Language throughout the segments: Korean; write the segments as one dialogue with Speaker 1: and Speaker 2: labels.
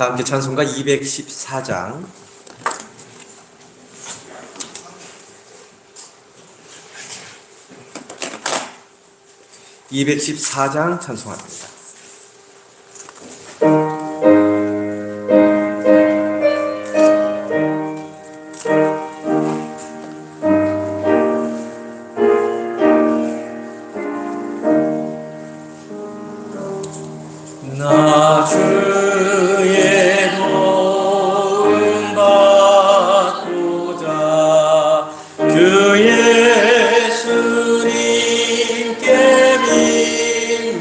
Speaker 1: 다 함께 찬송가 214장 찬송합니다.
Speaker 2: 나 주의 도움 받고자 주 예수님께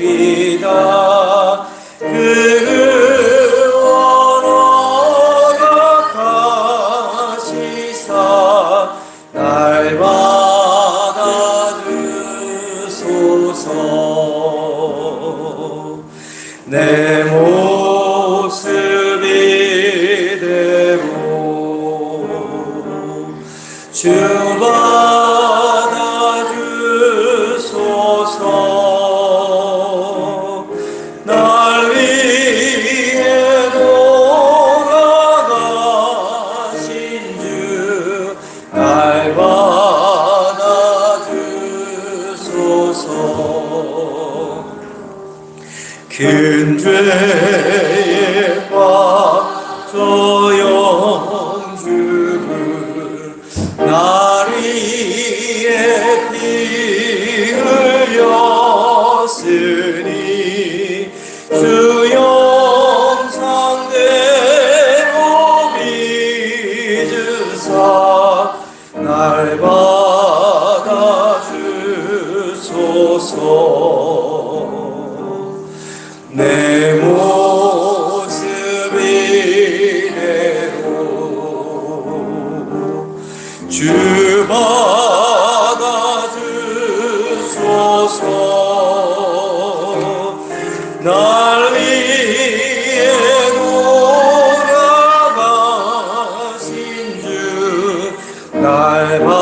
Speaker 2: 빕니다. 그 원어각하시사 날 받아주소서. 내 모습 이대로 주 받아주소서. 날 위해 돌아가신 주 날 받아주소서. 큰 죄에 빠져 영주를 날 위해 피 흘렸으니 주 영상대로 빚으사 날 받아주소서. 내 모습 이대로 주 받아주소서. 날 위해 돌아가신 주 날 받아주소서.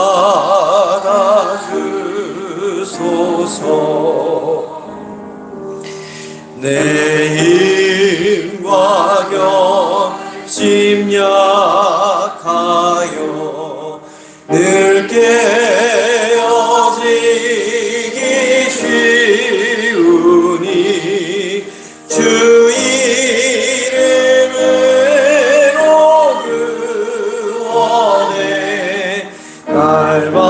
Speaker 2: 내 힘과 결심 약하여 늘 깨어지기 쉬우니 주 이름으로 구원해 날 받아주소서.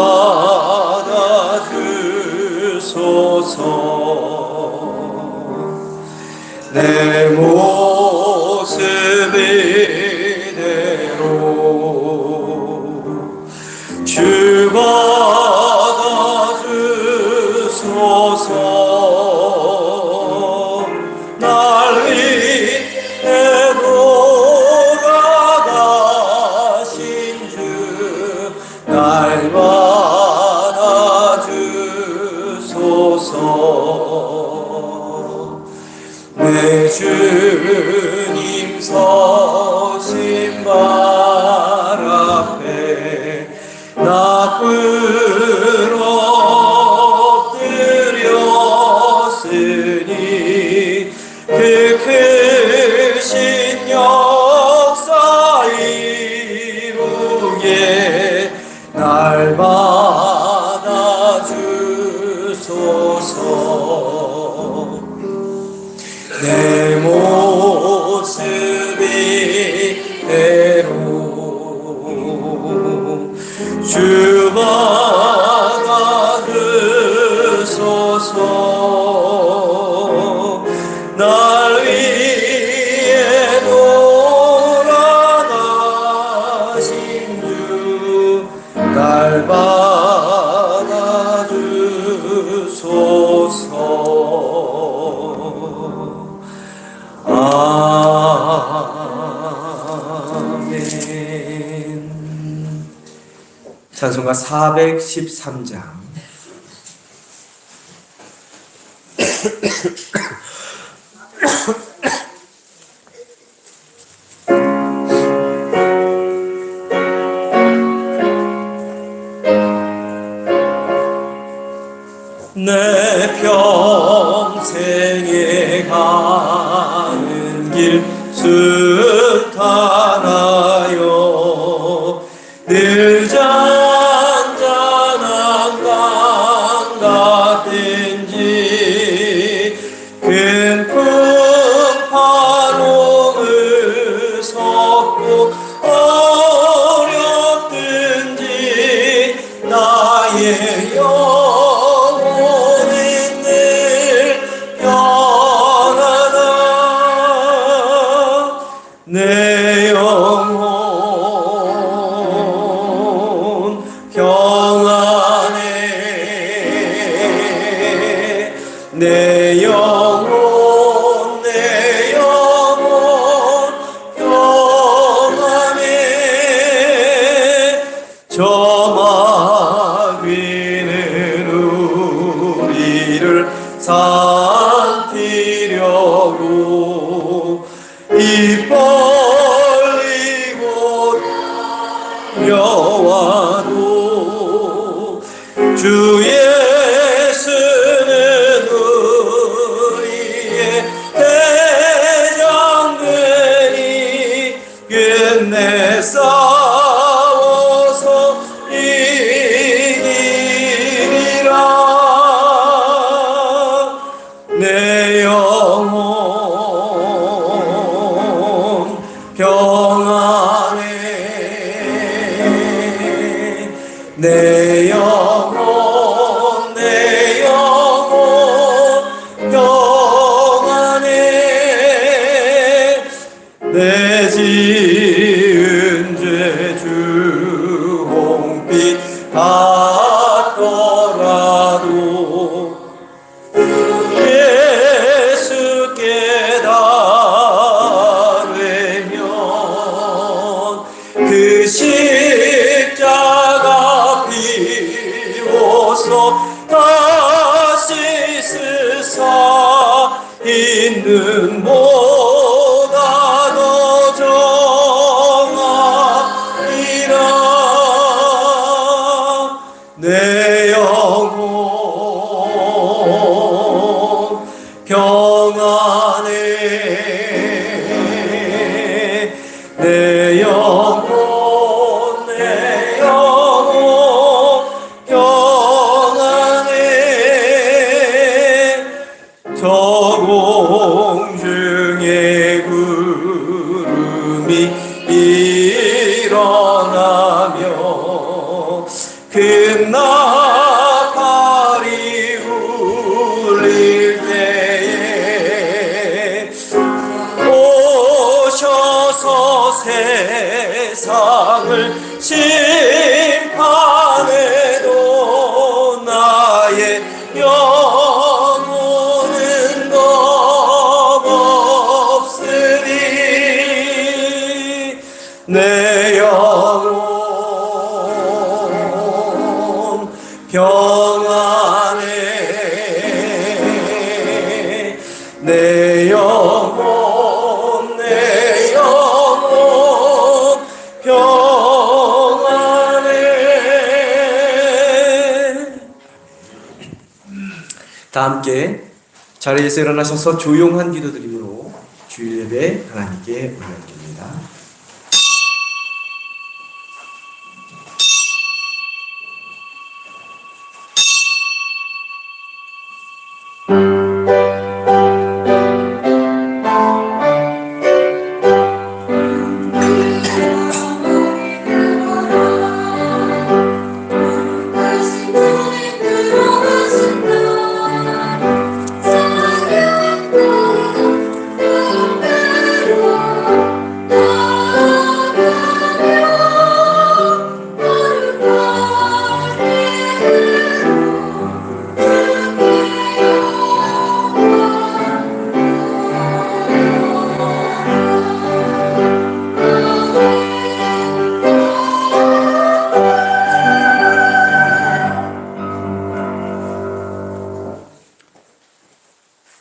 Speaker 2: 내 모습 이대로 주 받아주소서. 날 위해 돌아가신 주 날 받아주소서. 내 주님 서신 발 앞에 나쁘러 엎드렸으니 그 크신 역사 이루게 날 받아주소서. 내 모습 이대로 주 받아주소서. 날 위해 돌아가신 주 날 받아주소서. 아멘.
Speaker 1: 찬송가 413장
Speaker 2: 내 평생에 가는 길 하려고 입 벌리고 여와도 주 예수는 우리의 대장되니 끝내 싸워서 이기리라. 내 영혼 평안해. 내 영혼 평안해. 내 지은 죄 주 홍빛 같더라도 예수께 닿으면 그 십자가 비로소 다시 쓰사 있는 보다 더 정하리라. 내 영혼 평안해. 내 영혼 평안해. 저 공중에 구름이 일어나며 큰 나팔이 울릴 때에 오셔서 세상을 심판해도 나의 영혼은 겁없으리. 내 영혼 평안해. 내 영혼 평안해.
Speaker 1: 다 함께 자리에서 일어나셔서 조용한 기도드림으로 주일 예배 하나님께 올려드립니다.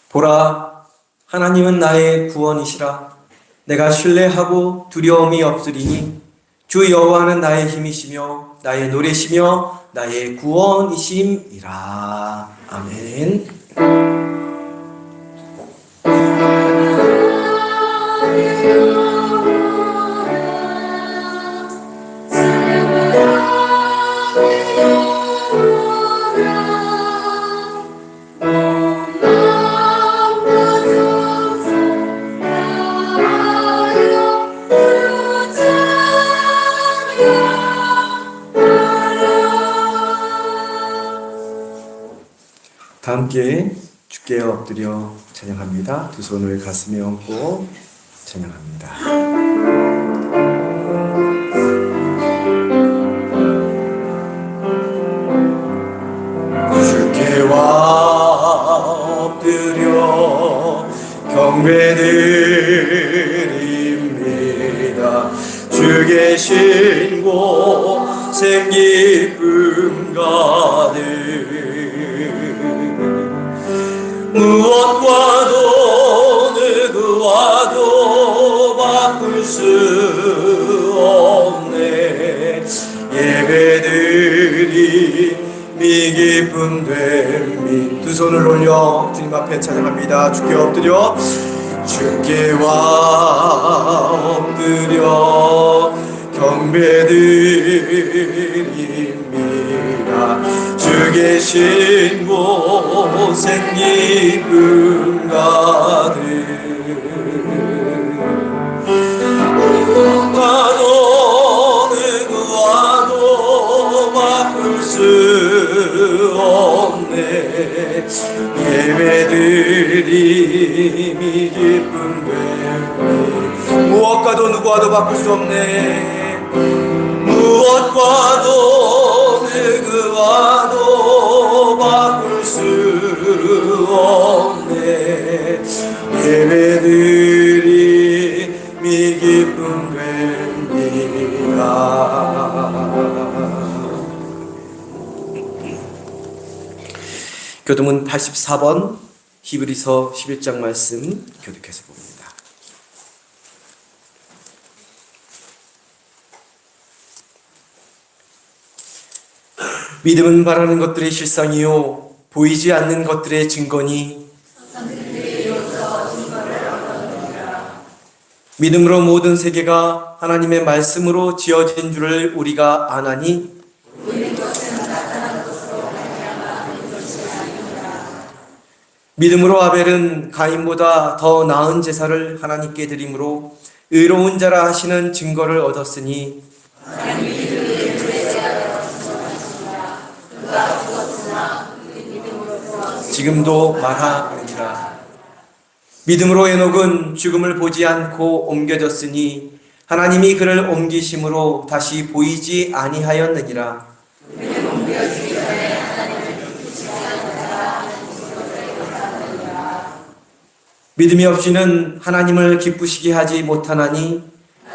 Speaker 1: 보라, 하나님은 나의 구원이시라. 내가 신뢰하고 두려움이 없으리니 주 여호와는 나의 힘이시며 나의 노래시며 나의 구원이심이라. 아멘. 다 함께 주께 엎드려 찬양합니다. 두 손을 가슴에 얹고 찬양합니다. 주께 와 엎드려 경배드립니다. 주 계신 곳엔 기쁨 가득 무엇과도
Speaker 2: 수 없네. 예배드리 미 깊은 됨이.
Speaker 1: 두 손을 올려 주님 앞에 찬양합니다. 주께 엎드려
Speaker 2: 경배드립니다. 주 계신 곳엔 기쁨 가득. 누구와도 바꿀 수 없네. 예배드림이 기쁨 됨이.
Speaker 1: 무엇과도 누구와도 바꿀 수 없네.
Speaker 2: 무엇과도 누구와도 바꿀 수 없네. 예배드림이 기쁨 됩니다.
Speaker 1: 교도문 84번 히브리서 11장 말씀 교독해서 봅니다. 믿음은 바라는 것들의 실상이요 보이지 않는 것들의 증거니 믿음으로 모든 세계가 하나님의 말씀으로 지어진 줄을 우리가 아나니 믿음으로 아벨은 가인보다 더 나은 제사를 하나님께 드림으로 의로운 자라 하시는 증거를 얻었으니 지금도 말하느니라. 믿음으로 에녹은 죽음을 보지 않고 옮겨졌으니 하나님이 그를 옮기심으로 다시 보이지 아니하였느니라. 믿음이 없이는 하나님을 기쁘시게 하지 못하나니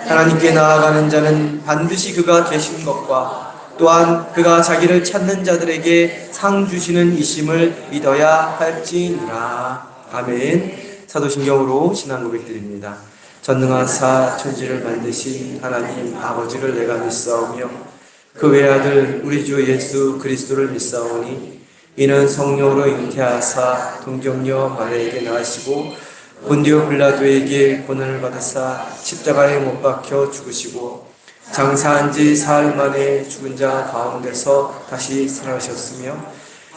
Speaker 1: 하나님께 나아가는 자는 반드시 그가 계신 것과 또한 그가 자기를 찾는 자들에게 상 주시는 이심을 믿어야 할지니라. 아멘. 사도신경으로 신앙 고백드립니다. 전능하사 천지를 만드신 하나님 아버지를 내가 믿사오며 그 외아들 우리 주 예수 그리스도를 믿사오니 이는 성령으로 잉태하사 동정녀 마리아에게 낳으시고 본디오 빌라도에게 고난을 받으사 십자가에 못 박혀 죽으시고 장사한 지 사흘 만에 죽은 자 가운데서 다시 살아나셨으며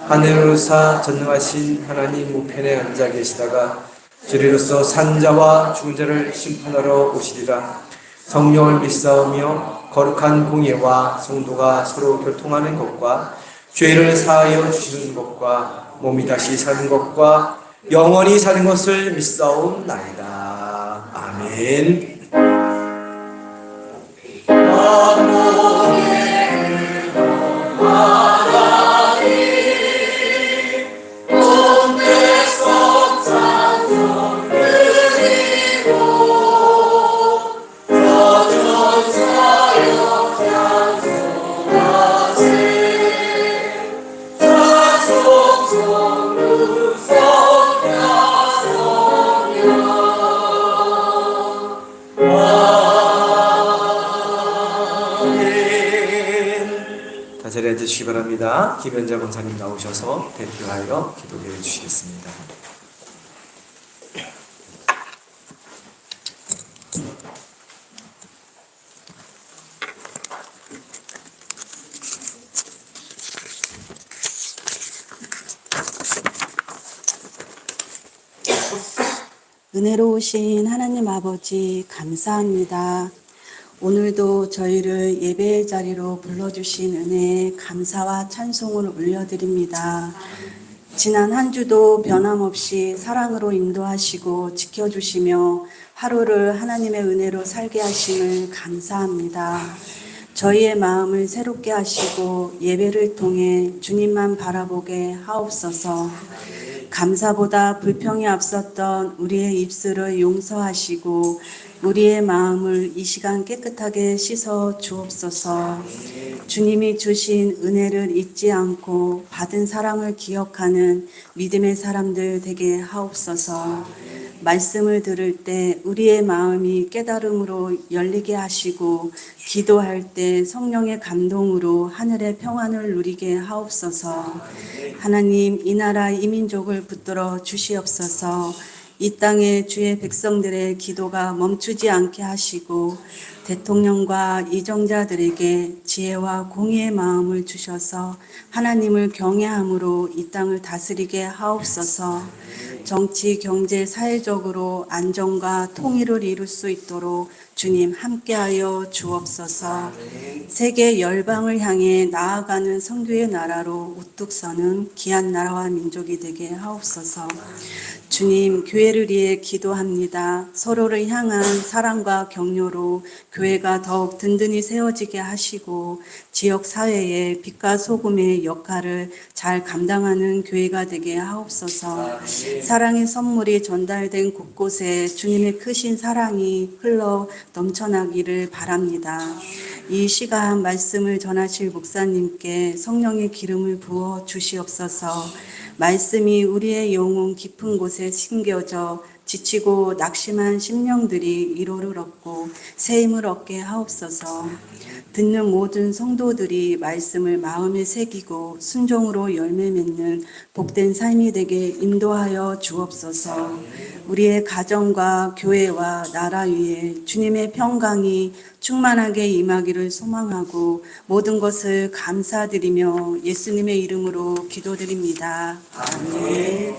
Speaker 1: 하늘로사 전능하신 하나님 우편에 앉아 계시다가 주리로서 산 자와 죽은 자를 심판하러 오시리라. 성령을 믿사오며 거룩한 공예와 성도가 서로 교통하는 것과 죄를 사하여 주시는 것과 몸이 다시 사는 것과 영원히 사는 것을 믿사옵나이다. 아멘. 자리에 앉으시기 바랍니다. 김현자 권사님 나오셔서 대표하여 기도해 주시겠습니다.
Speaker 3: 은혜로우신 하나님 아버지 감사합니다. 오늘도 저희를 예배의 자리로 불러주신 은혜에 감사와 찬송을 올려드립니다. 지난 한 주도 변함없이 사랑으로 인도하시고 지켜주시며 하루를 하나님의 은혜로 살게 하심을 감사합니다. 저희의 마음을 새롭게 하시고 예배를 통해 주님만 바라보게 하옵소서. 감사보다 불평이 앞섰던 우리의 입술을 용서하시고 우리의 마음을 이 시간 깨끗하게 씻어 주옵소서. 주님이 주신 은혜를 잊지 않고 받은 사랑을 기억하는 믿음의 사람들 되게 하옵소서. 말씀을 들을 때 우리의 마음이 깨달음으로 열리게 하시고 기도할 때 성령의 감동으로 하늘의 평안을 누리게 하옵소서. 하나님, 이 나라 이 민족을 붙들어 주시옵소서. 이 땅의 주의 백성들의 기도가 멈추지 않게 하시고 대통령과 이정자들에게 지혜와 공의의 마음을 주셔서 하나님을 경외함으로 이 땅을 다스리게 하옵소서. 정치, 경제, 사회적으로 안정과 통일을 이룰 수 있도록 주님 함께하여 주옵소서. 세계 열방을 향해 나아가는 선교의 나라로 우뚝 서는 귀한 나라와 민족이 되게 하옵소서. 주님, 교회를 위해 기도합니다. 서로를 향한 사랑과 격려로 교회가 더욱 든든히 세워지게 하시고 지역 사회에 빛과 소금의 역할을 잘 감당하는 교회가 되게 하옵소서. 사랑의 선물이 전달된 곳곳에 주님의 크신 사랑이 흘러 넘쳐나기를 바랍니다. 이 시간 말씀을 전하실 목사님께 성령의 기름을 부어 주시옵소서. 말씀이 우리의 영혼 깊은 곳에 심겨져 지치고 낙심한 심령들이 위로를 얻고 새 힘을 얻게 하옵소서. 듣는 모든 성도들이 말씀을 마음에 새기고 순종으로 열매 맺는 복된 삶이 되게 인도하여 주옵소서. 우리의 가정과 교회와 나라 위에 주님의 평강이 충만하게 임하기를 소망하고 모든 것을 감사드리며 예수님의 이름으로 기도드립니다. 아멘.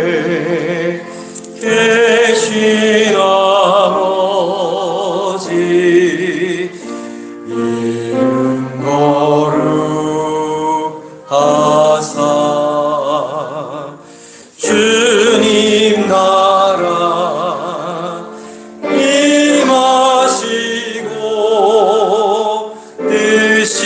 Speaker 2: 하늘에 계신 아버지 이름 거룩하사 주님 나라 임하시고 뜻이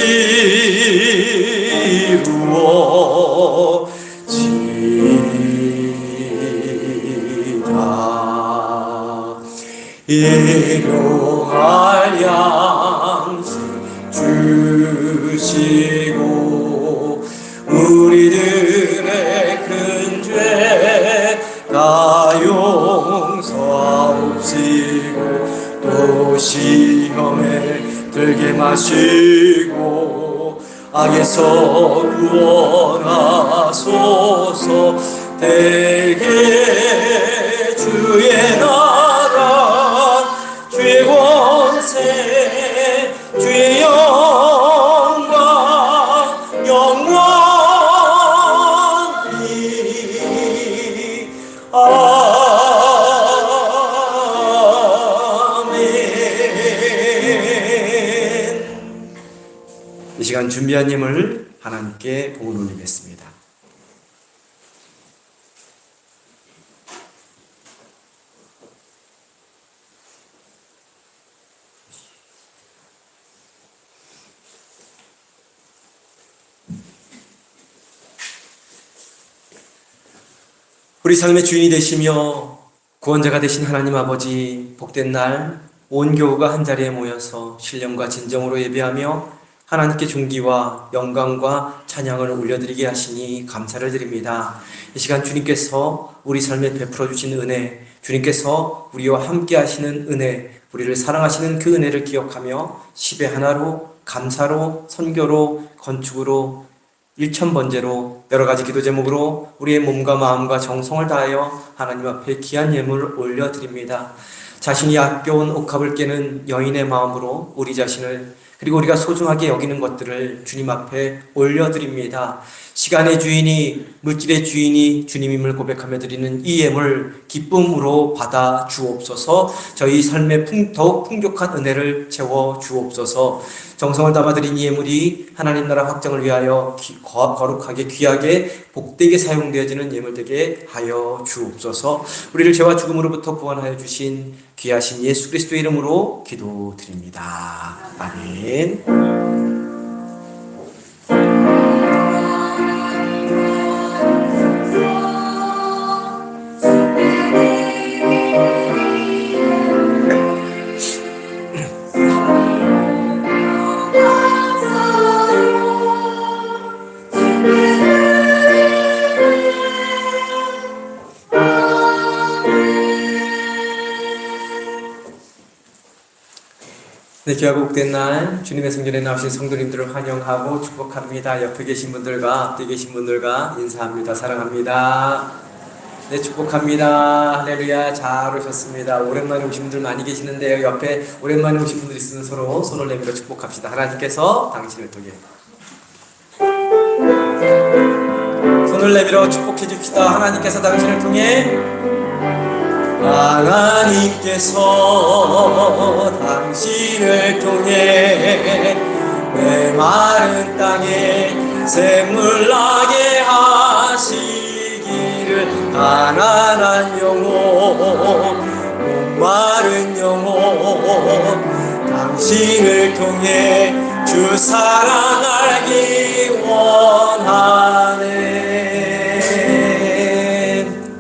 Speaker 2: 이루어지이다. 일용할 양식 주시고 우리들의 큰 죄 다 용서하옵시고 또 시험에 들게 마시고 악에서 구원하소서. 대개 주의 나라 주의 권세 주의 영광 영원히 아멘.
Speaker 1: 이 시간 준비한 예물 하나님께 봉을 올리겠습니다. 우리 삶의 주인이 되시며 구원자가 되신 하나님 아버지, 복된 날 온 교우가 한자리에 모여서 신령과 진정으로 예배하며 하나님께 존귀와 영광과 찬양을 올려드리게 하시니 감사를 드립니다. 이 시간 주님께서 우리 삶에 베풀어 주신 은혜, 주님께서 우리와 함께 하시는 은혜, 우리를 사랑하시는 그 은혜를 기억하며 10의 하나로, 감사로, 선교로, 건축으로, 일천번제로 여러 가지 기도 제목으로 우리의 몸과 마음과 정성을 다하여 하나님 앞에 귀한 예물을 올려드립니다. 자신이 아껴온 옥합을 깨는 여인의 마음으로 우리 자신을 그리고 우리가 소중하게 여기는 것들을 주님 앞에 올려드립니다. 시간의 주인이, 물질의 주인이 주님임을 고백하며 드리는 이 예물 기쁨으로 받아 주옵소서. 저희 삶에 더욱 풍족한 은혜를 채워 주옵소서. 정성을 담아 드린 이 예물이 하나님 나라 확장을 위하여 거룩하게 귀하게 복되게 사용되어지는 예물 되게 하여 주옵소서. 우리를 죄와 죽음으로부터 구원하여 주신 귀하신 예수 그리스도의 이름으로 기도드립니다. 아멘.
Speaker 4: 감사로
Speaker 1: 네, 귀하고 복된 날 주님의 성전에 나오신 성도님들을 환영하고 축복합니다. 옆에 계신 분들과 앞에 계신 분들과 인사합니다. 사랑합니다. 네, 축복합니다. 할렐루야. 잘 오셨습니다. 오랜만에 오신 분들 많이 계시는데요. 옆에 오랜만에 오신 분들 있으면 서로 손을 내밀어 축복합시다. 하나님께서 당신을 통해 손을 내밀어 축복해 줍시다. 하나님께서 당신을 통해
Speaker 2: 하나님께서 당신을 통해 메마른 땅에 샘물 나게 하시기를 가난한 영혼 목마른 영혼 당신을 통해 주 사랑 알기 원하네.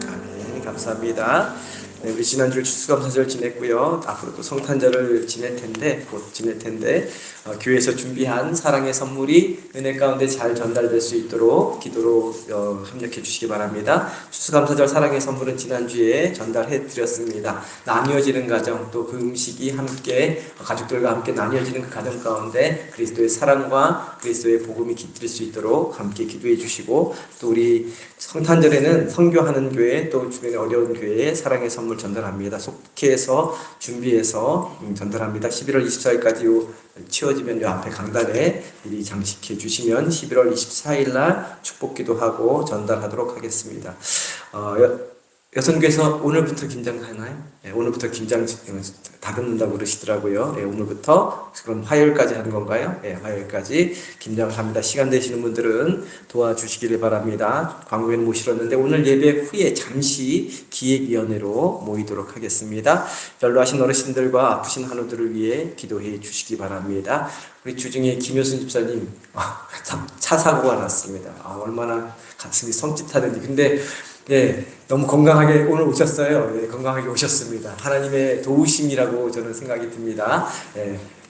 Speaker 1: 아멘. 감사합니다. 네, 우리 지난주 추수감사절 지냈고요. 앞으로 또 성탄절을 곧 지낼 텐데 교회에서 준비한 사랑의 선물이 은혜 가운데 잘 전달될 수 있도록 기도로 협력해 주시기 바랍니다. 추수감사절 사랑의 선물은 지난주에 전달해 드렸습니다. 나뉘어지는 가정, 또 그 음식이 함께 가족들과 함께 나뉘어지는 그 가정 가운데 그리스도의 사랑과 그리스도의 복음이 깃들 수 있도록 함께 기도해 주시고, 또 우리 성탄절에는 선교하는 교회, 또 주변의 어려운 교회에 사랑의 선물 전달합니다. 속해서 준비해서 전달합니다. 11월 24일까지 치워지면 요 앞에 강단에 미리 장식해 주시면 11월 24일 날 축복기도 하고 전달하도록 하겠습니다. 여선교에서 오늘부터 김장하나요? 네, 오늘부터 김장 다듬는다고 그러시더라고요. 네, 오늘부터 그럼 화요일까지 하는 건가요? 네, 화요일까지 김장을 합니다. 시간 되시는 분들은 도와주시기를 바랍니다. 광고에는 못 실었는데 오늘 예배 후에 잠시 기획위원회로 모이도록 하겠습니다. 연로하신 어르신들과 아프신 한우들을 위해 기도해 주시기 바랍니다. 우리 주중에 김효순 집사님 차 사고가 났습니다. 얼마나 가슴이 섬찟하는지. 근데 너무 건강하게 오늘 오셨어요. 건강하게 오셨습니다. 하나님의 도우심이라고 저는 생각이 듭니다.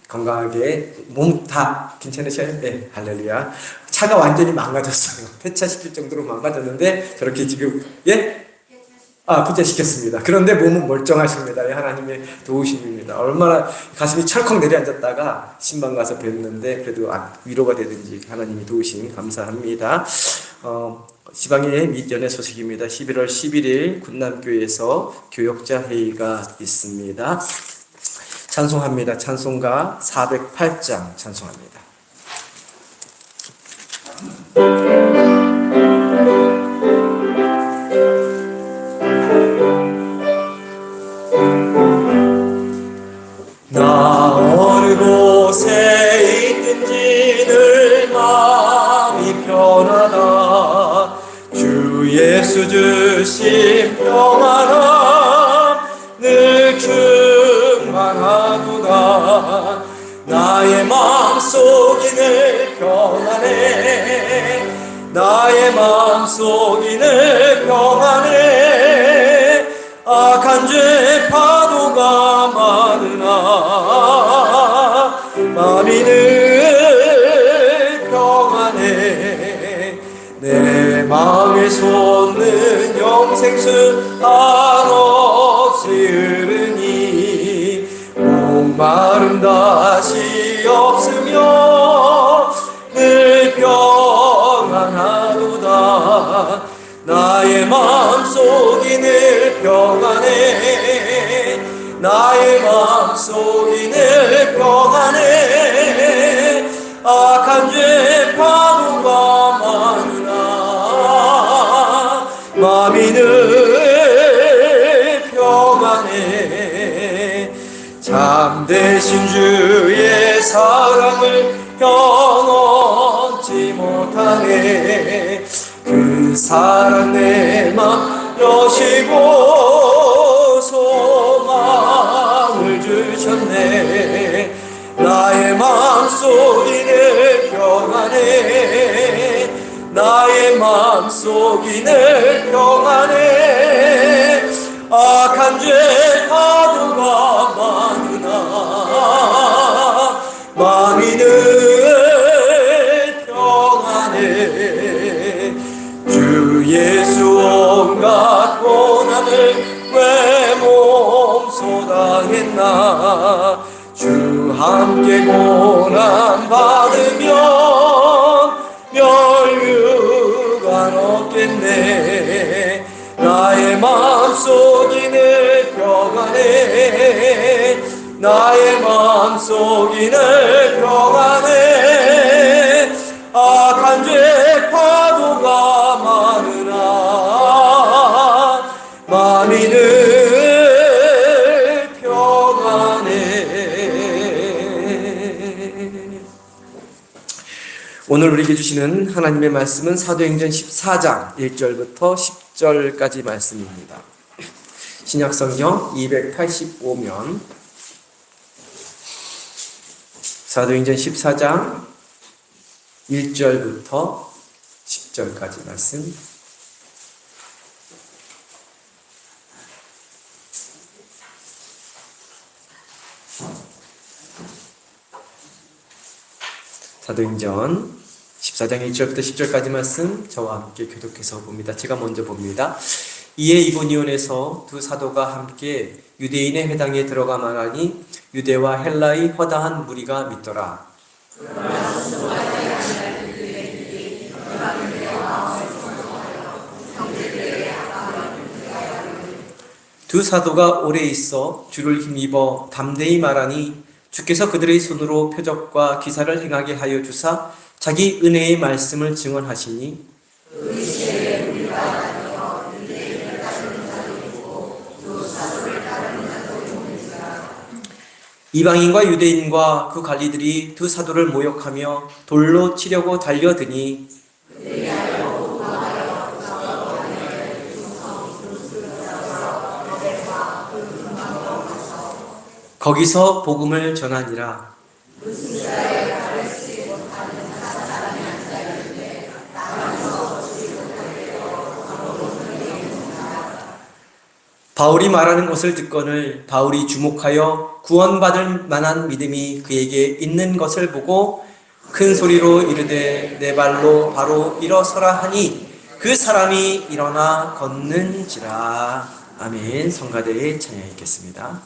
Speaker 1: 건강하게 몸 다 괜찮으셔요? 네, 할렐루야. 차가 완전히 망가졌어요. 폐차시킬 정도로 망가졌는데 저렇게 지금 폐차시켰습니다. 그런데 몸은 멀쩡하십니다. 하나님의 도우심입니다. 얼마나 가슴이 철컥 내려앉았다가 신방 가서 뵀는데 그래도 위로가 되든지 하나님이 도우심 감사합니다. 지방의 및 연애 소식입니다. 11월 11일 군남교회에서 교역자 회의가 있습니다. 찬송합니다. 찬송가 408장 찬송합니다.
Speaker 2: 나 어느 곳에 있든지 늘 마음이 편하다. 주 예수 주신 평안함 늘 충만하도다. 나의 마음속이 늘 평안해. 나의 마음속이 늘 평안해. 악한 죄 파도가 많으나 마음이 늘 평안해. 내 마음에 솟는 영생수 한없이 흐르니 목마름 다시 없으며 늘 평안하도다. 나의 마음속이 늘 평안해. 나의 마음속이 늘 평안해. 악한 죄 파도가 많으나 마음이 늘 평안해. 참되신 주의 사랑을 견없지 못하네. 그 사랑 내 맘 여시고 소망을 주셨네. 나의 마음속이 늘 평안해. 나의 마음속이 늘 평안해. 악한 죄 파도가 많으나 마음이 늘 평안해. 주 예수 온갖 고난을 왜 몸소 당했나. 주 함께 고난 받으면 멸류관 없겠네. 나의 마음속이 늘 평안해. 나의 마음속이 늘 평안해. 악한 죄 파도가 많으나 마음이 늘 평안해.
Speaker 1: 오늘 우리에게 주시는 하나님의 말씀은 사도행전 14장 1절부터 10절까지 말씀입니다. 신약성경 285면 사도행전 14장 1절부터 10절까지 말씀. 사도행전 14장 1절부터 10절까지 말씀 저와 함께 교독해서 봅니다. 제가 먼저 봅니다. 이에 이고니온에서 두 사도가 함께 유대인의 회당에 들어가 말하니 유대와 헬라의 허다한 무리가 믿더라. 두 사도가 오래 있어 주를 힘입어 담대히 말하니 주께서 그들의 손으로 표적과 기사를 행하게 하여 주사 자기 은혜의 말씀을 증언하시니 이방인과 유대인과 그 관리들이 두 사도를 모욕하며 돌로 치려고 달려드니 거기서 복음을 전하니라. 바울이 말하는 것을 듣거늘 바울이 주목하여 구원받을 만한 믿음이 그에게 있는 것을 보고 큰 소리로 이르되 내 발로 바로 일어서라 하니 그 사람이 일어나 걷는지라. 아멘. 성가대의 찬양이 있겠습니다.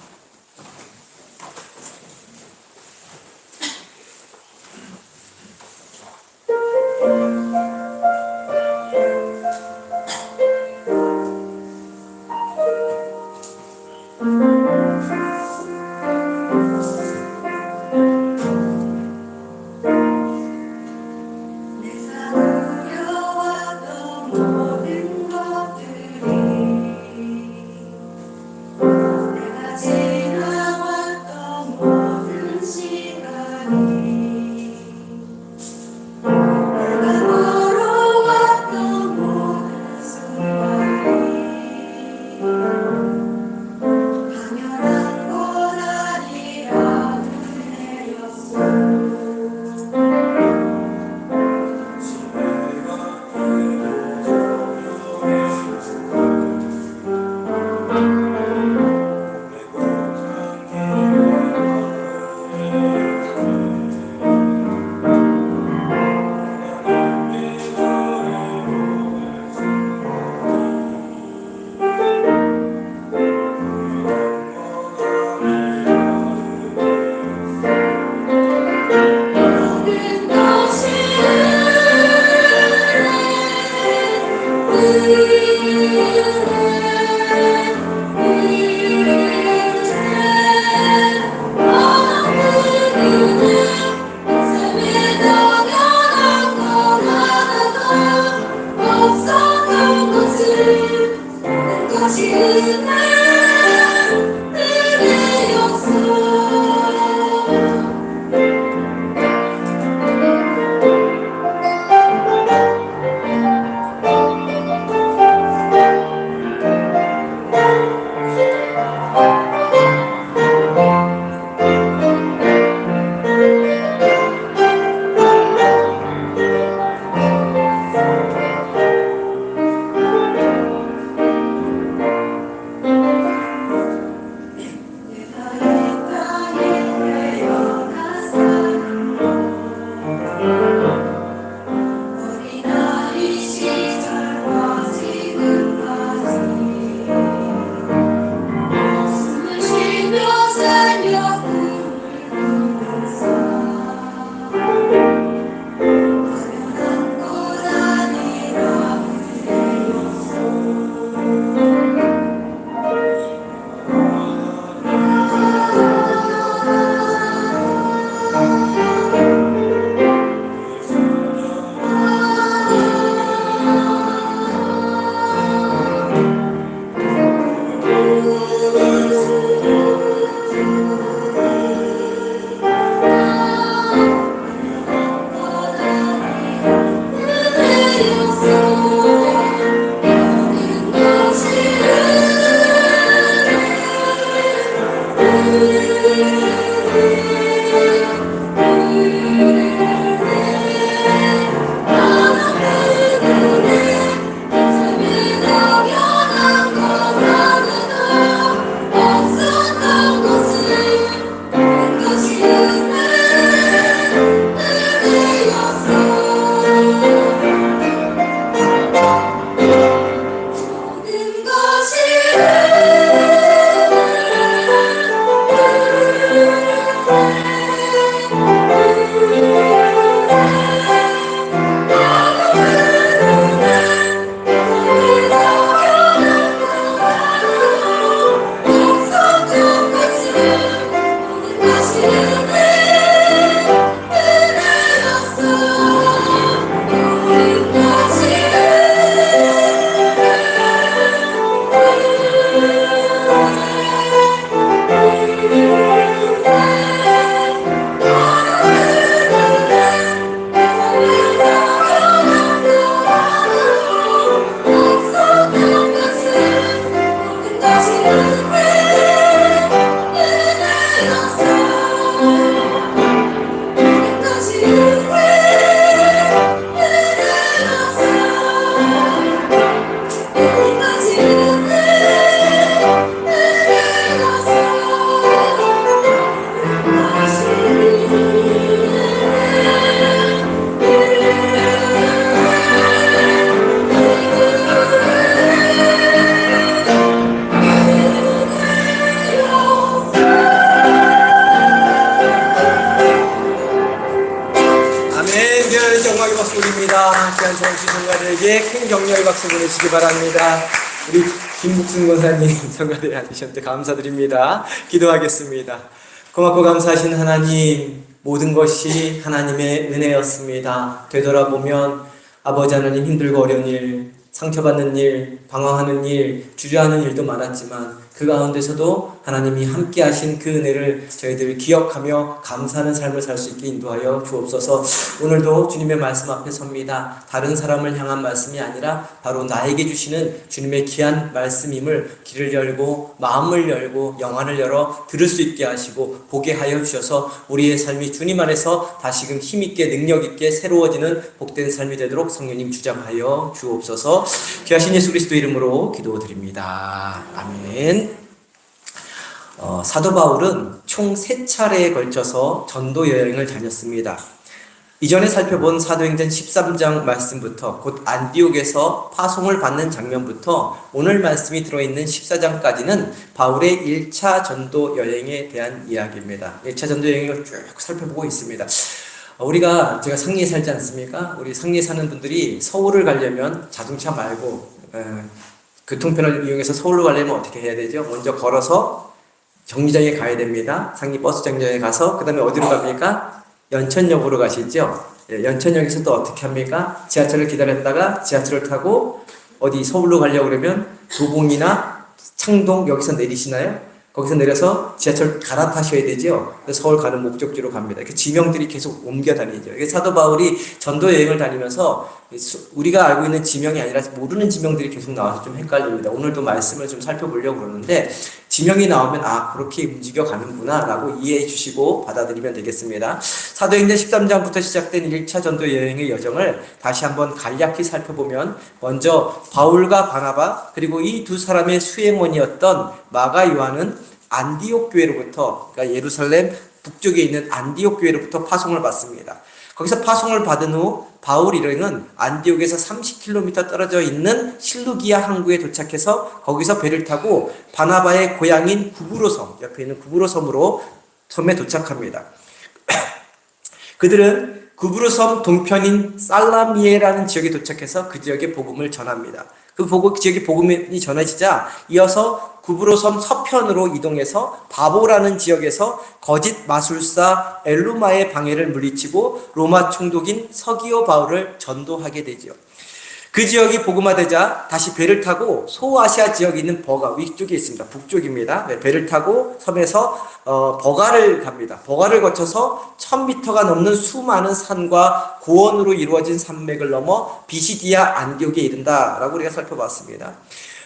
Speaker 1: 그에게 큰 격려의 박수 보내시기 바랍니다. 우리 김묵순 권사님 성가대 하셨는데 감사드립니다. 기도하겠습니다. 고맙고 감사하신 하나님, 모든 것이 하나님의 은혜였습니다. 되돌아보면 아버지 하나님, 힘들고 어려운 일, 상처받는 일, 방황하는 일, 주저하는 일도 많았지만 그 가운데서도 하나님이 함께 하신 그 은혜를 저희들 기억하며 감사하는 삶을 살 수 있게 인도하여 주옵소서. 오늘도 주님의 말씀 앞에 섭니다. 다른 사람을 향한 말씀이 아니라 바로 나에게 주시는 주님의 귀한 말씀임을 귀를 열고 마음을 열고 영안을 열어 들을 수 있게 하시고 보게 하여 주셔서 우리의 삶이 주님 안에서 다시금 힘있게 능력있게 새로워지는 복된 삶이 되도록 성령님 주장하여 주옵소서. 귀하신 예수 그리스도 이름으로 기도드립니다. 아멘. 사도 바울은 총 3차례에 걸쳐서 전도 여행을 다녔습니다. 이전에 살펴본 사도행전 13장 말씀부터 곧 안디옥에서 파송을 받는 장면부터 오늘 말씀이 들어있는 14장까지는 바울의 1차 전도 여행에 대한 이야기입니다. 1차 전도 여행을 쭉 살펴보고 있습니다. 제가 상리에 살지 않습니까? 우리 상리에 사는 분들이 서울을 가려면 자동차 말고 교통편을 이용해서 서울로 가려면 어떻게 해야 되죠? 먼저 걸어서 정류장에 가야 됩니다. 상리 버스 정류장에 가서 그 다음에 어디로 갑니까? 연천역으로 가시죠. 연천역에서 또 어떻게 합니까? 지하철을 기다렸다가 지하철을 타고 어디 서울로 가려고 그러면 도봉이나 창동 여기서 내리시나요? 거기서 내려서 지하철 갈아타셔야 되죠. 서울 가는 목적지로 갑니다. 이렇게 지명들이 계속 옮겨 다니죠. 이게 사도 바울이 전도 여행을 다니면서 우리가 알고 있는 지명이 아니라 모르는 지명들이 계속 나와서 좀 헷갈립니다. 오늘도 말씀을 좀 살펴보려고 그러는데 지명이 나오면 그렇게 움직여 가는구나 라고 이해해 주시고 받아들이면 되겠습니다. 사도행전 13장부터 시작된 1차 전도 여행의 여정을 다시 한번 간략히 살펴보면 먼저 바울과 바나바 그리고 이 두 사람의 수행원이었던 마가 요한은 안디옥 교회로부터, 그러니까 예루살렘 북쪽에 있는 안디옥 교회로부터 파송을 받습니다. 거기서 파송을 받은 후 바울 일행은 안디옥에서 30km 떨어져 있는 실루기아 항구에 도착해서 거기서 배를 타고 바나바의 고향인 구브로 섬, 옆에 있는 구브로 섬에 도착합니다. 그들은 구브로 섬 동편인 살라미에라는 지역에 도착해서 그 지역에 복음을 전합니다. 그 지역에 복음이 전해지자 이어서 구브로 섬 서편으로 이동해서 바보라는 지역에서 거짓 마술사 엘루마의 방해를 물리치고 로마 총독인 서기오 바울을 전도하게 되지요. 그 지역이 복음화되자 다시 배를 타고 소아시아 지역에 있는 버가 위쪽에 있습니다. 북쪽입니다. 배를 타고 섬에서 버가를 갑니다. 버가를 거쳐서 1000m가 넘는 수많은 산과 고원으로 이루어진 산맥을 넘어 비시디아 안디옥에 이른다라고 우리가 살펴봤습니다.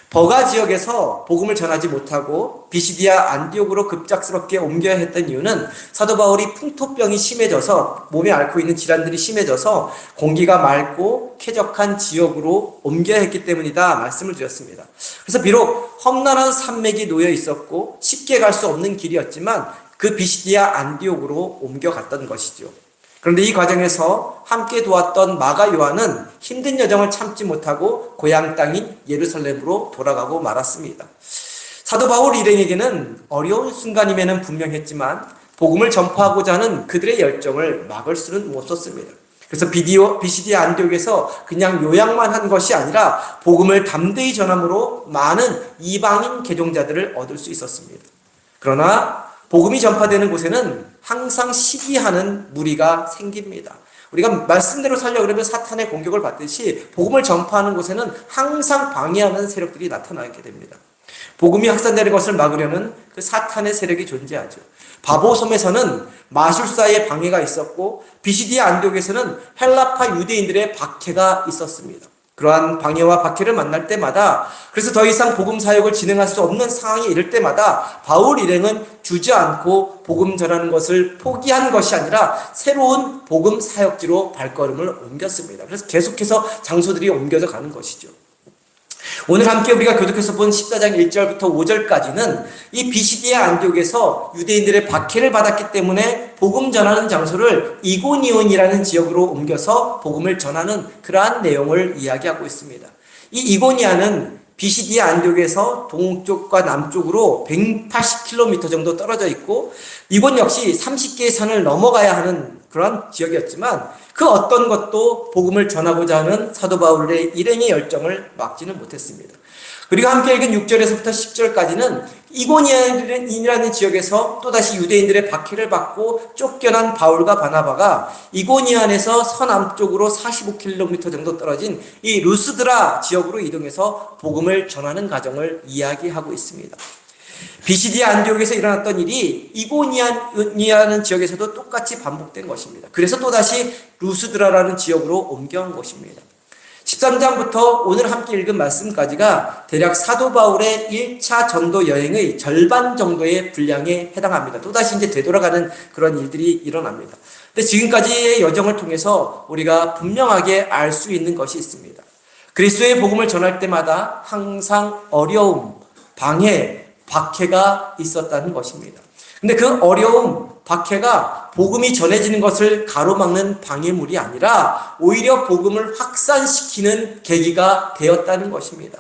Speaker 1: 버가 지역에서 복음을 전하지 못하고 비시디아 안디옥으로 급작스럽게 옮겨야 했던 이유는 사도 바울이 풍토병이 심해져서 몸에 앓고 있는 질환들이 심해져서 공기가 맑고 쾌적한 지역으로 옮겨야 했기 때문이다 말씀을 드렸습니다. 그래서 비록 험난한 산맥이 놓여 있었고 쉽게 갈 수 없는 길이었지만 그 비시디아 안디옥으로 옮겨갔던 것이죠. 그런데 이 과정에서 함께 도왔던 마가 요한은 힘든 여정을 참지 못하고 고향 땅인 예루살렘으로 돌아가고 말았습니다. 사도 바울 일행에게는 어려운 순간임에는 분명했지만 복음을 전파하고자 하는 그들의 열정을 막을 수는 못 썼습니다. 그래서 비시디아 안디옥에서 그냥 요약만 한 것이 아니라 복음을 담대히 전함으로 많은 이방인 개종자들을 얻을 수 있었습니다. 그러나 복음이 전파되는 곳에는 항상 시기하는 무리가 생깁니다. 우리가 말씀대로 살려고 그러면 사탄의 공격을 받듯이 복음을 전파하는 곳에는 항상 방해하는 세력들이 나타나게 됩니다. 복음이 확산되는 것을 막으려는 그 사탄의 세력이 존재하죠. 바보섬에서는 마술사의 방해가 있었고 비시디아 안디옥에서는 헬라파 유대인들의 박해가 있었습니다. 그러한 방해와 박해를 만날 때마다, 그래서 더 이상 복음 사역을 진행할 수 없는 상황에 이를 때마다 바울 일행은 주저앉고 복음 전하는 것을 포기한 것이 아니라 새로운 복음 사역지로 발걸음을 옮겼습니다. 그래서 계속해서 장소들이 옮겨져 가는 것이죠. 오늘 함께 우리가 교독해서 본 14장 1절부터 5절까지는 이 비시디아 안디옥에서 유대인들의 박해를 받았기 때문에 복음 전하는 장소를 이고니온이라는 지역으로 옮겨서 복음을 전하는 그러한 내용을 이야기하고 있습니다. 이 이고니아는 비시디아 안디옥에서 동쪽과 남쪽으로 180km 정도 떨어져 있고 이곳 역시 30개의 산을 넘어가야 하는 그러한 지역이었지만 그 어떤 것도 복음을 전하고자 하는 사도 바울의 일행의 열정을 막지는 못했습니다. 그리고 함께 읽은 6절에서부터 10절까지는 이고니안이라는 지역에서 또다시 유대인들의 박해를 받고 쫓겨난 바울과 바나바가 이고니안에서 서남쪽으로 45km 정도 떨어진 이 루스드라 지역으로 이동해서 복음을 전하는 과정을 이야기하고 있습니다. 비시디아 안디옥에서 일어났던 일이 이고니아라는 지역에서도 똑같이 반복된 것입니다. 그래서 또다시 루스드라라는 지역으로 옮겨온 것입니다. 13장부터 오늘 함께 읽은 말씀까지가 대략 사도 바울의 1차 전도 여행의 절반 정도의 분량에 해당합니다. 또다시 이제 되돌아가는 그런 일들이 일어납니다. 근데 지금까지의 여정을 통해서 우리가 분명하게 알 수 있는 것이 있습니다. 그리스도의 복음을 전할 때마다 항상 어려움, 방해, 박해가 있었다는 것입니다. 근데 그 어려움, 박해가 복음이 전해지는 것을 가로막는 방해물이 아니라 오히려 복음을 확산시키는 계기가 되었다는 것입니다.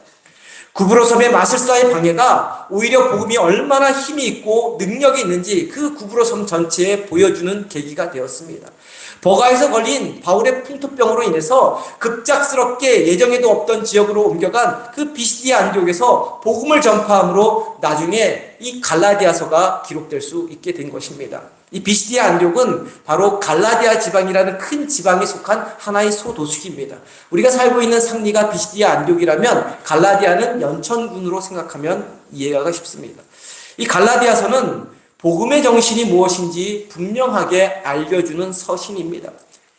Speaker 1: 구브로섬의 마술사의 방해가 오히려 복음이 얼마나 힘이 있고 능력이 있는지 그 구브로섬 전체에 보여주는 계기가 되었습니다. 버가에서 걸린 바울의 풍토병으로 인해서 급작스럽게 예정에도 없던 지역으로 옮겨간 그 비시디아 안디옥에서 복음을 전파함으로 나중에 이 갈라디아서가 기록될 수 있게 된 것입니다. 이 비시디아 안디옥은 바로 갈라디아 지방이라는 큰 지방에 속한 하나의 소도시입니다. 우리가 살고 있는 상리가 비시디아 안디옥이라면 갈라디아는 연천군으로 생각하면 이해가 쉽습니다. 이 갈라디아서는 복음의 정신이 무엇인지 분명하게 알려주는 서신입니다.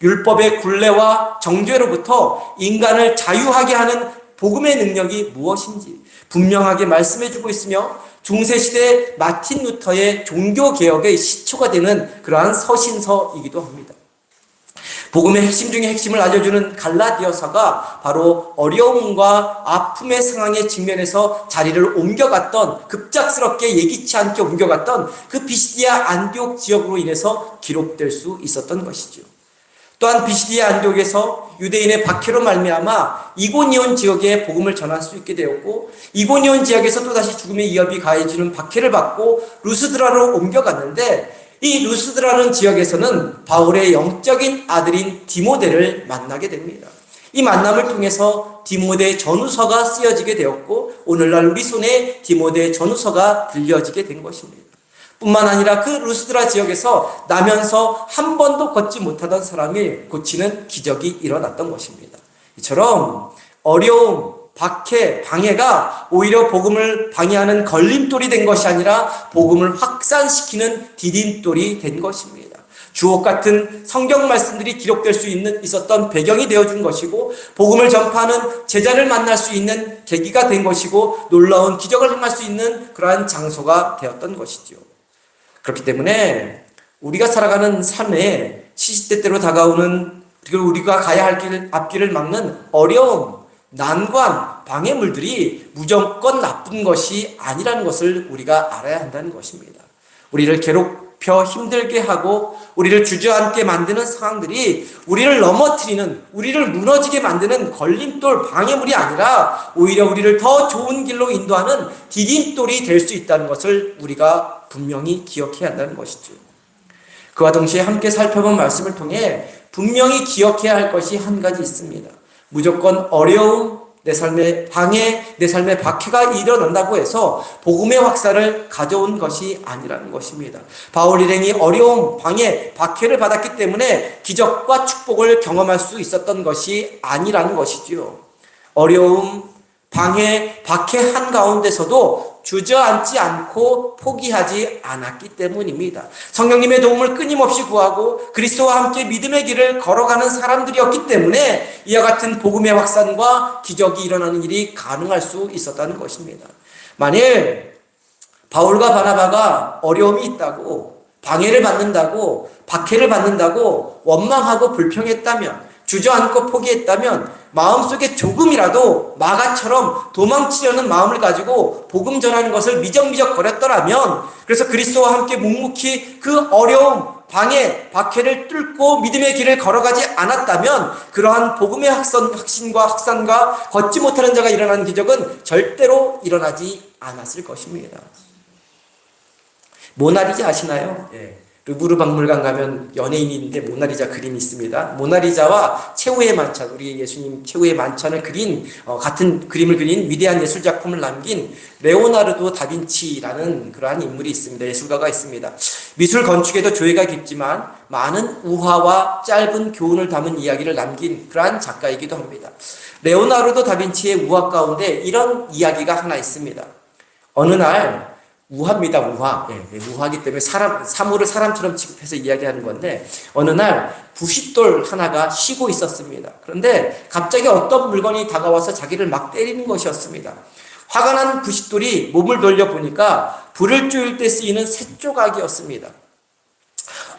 Speaker 1: 율법의 굴레와 정죄로부터 인간을 자유하게 하는 복음의 능력이 무엇인지 분명하게 말씀해주고 있으며 중세시대 마틴 루터의 종교개혁의 시초가 되는 그러한 서신서이기도 합니다. 복음의 핵심 중에 핵심을 알려주는 갈라디아서가 바로 어려움과 아픔의 상황에 직면해서 자리를 옮겨갔던, 급작스럽게 예기치 않게 옮겨갔던 그 비시디아 안디옥 지역으로 인해서 기록될 수 있었던 것이죠. 또한 비시디아 안디옥에서 유대인의 박해로 말미암아 이고니온 지역에 복음을 전할 수 있게 되었고, 이고니온 지역에서 또다시 죽음의 위협이 가해지는 박해를 받고 루스드라로 옮겨갔는데, 이 루스드라는 지역에서는 바울의 영적인 아들인 디모데를 만나게 됩니다. 이 만남을 통해서 디모데 전후서가 쓰여지게 되었고, 오늘날 우리 손에 디모데 전후서가 들려지게 된 것입니다. 뿐만 아니라 그 루스드라 지역에서 나면서 한 번도 걷지 못하던 사람이 고치는 기적이 일어났던 것입니다. 이처럼 어려움, 박해, 방해가 오히려 복음을 방해하는 걸림돌이 된 것이 아니라 복음을 확산시키는 디딤돌이 된 것입니다. 주옥 같은 성경 말씀들이 기록될 수 있었던 배경이 되어준 것이고, 복음을 전파하는 제자를 만날 수 있는 계기가 된 것이고, 놀라운 기적을 행할 수 있는 그러한 장소가 되었던 것이죠. 그렇기 때문에 우리가 살아가는 삶에 시시때때로 다가오는, 그리고 우리가 가야 할 길 앞길을 막는 어려움, 난관, 방해물들이 무조건 나쁜 것이 아니라는 것을 우리가 알아야 한다는 것입니다. 우리를 괴롭혀 힘들게 하고 우리를 주저앉게 만드는 상황들이 우리를 넘어뜨리는, 우리를 무너지게 만드는 걸림돌, 방해물이 아니라 오히려 우리를 더 좋은 길로 인도하는 디딤돌이 될 수 있다는 것을 우리가 분명히 기억해야 한다는 것이죠. 그와 동시에 함께 살펴본 말씀을 통해 분명히 기억해야 할 것이 한 가지 있습니다. 무조건 어려움, 내 삶의 방해, 내 삶의 박해가 일어난다고 해서 복음의 확산을 가져온 것이 아니라는 것입니다. 바울 일행이 어려움, 방해, 박해를 받았기 때문에 기적과 축복을 경험할 수 있었던 것이 아니라는 것이지요. 어려움, 방해, 박해 한가운데서도 주저앉지 않고 포기하지 않았기 때문입니다. 성령님의 도움을 끊임없이 구하고 그리스도와 함께 믿음의 길을 걸어가는 사람들이었기 때문에 이와 같은 복음의 확산과 기적이 일어나는 일이 가능할 수 있었다는 것입니다. 만일 바울과 바나바가 어려움이 있다고, 방해를 받는다고, 박해를 받는다고 원망하고 불평했다면, 주저앉고 포기했다면, 마음속에 조금이라도 마가처럼 도망치려는 마음을 가지고 복음 전하는 것을 미적미적 거렸더라면, 그래서 그리스도와 함께 묵묵히 그 어려움, 방해, 박해를 뚫고 믿음의 길을 걸어가지 않았다면, 그러한 복음의 확신과 확산과 걷지 못하는 자가 일어나는 기적은 절대로 일어나지 않았을 것입니다. 모나리자 아시나요? 루브르 박물관 가면 연예인인데 모나리자 그림이 있습니다. 모나리자와 최후의 만찬, 우리 예수님 최후의 만찬을 그린 같은 그림을 그린 위대한 예술 작품을 남긴 레오나르도 다빈치라는 그러한 인물이 있습니다. 예술가가 있습니다. 미술 건축에도 조예가 깊지만 많은 우화와 짧은 교훈을 담은 이야기를 남긴 그러한 작가이기도 합니다. 레오나르도 다빈치의 우화 가운데 이런 이야기가 하나 있습니다. 어느 날 우화입니다. 우화. 우화기 때문에 사물을 사람처럼 취급해서 이야기하는 건데 어느 날 부싯돌 하나가 쉬고 있었습니다. 그런데 갑자기 어떤 물건이 다가와서 자기를 막 때리는 것이었습니다. 화가 난 부싯돌이 몸을 돌려보니까 불을 쬐을 때 쓰이는 쇳조각이었습니다.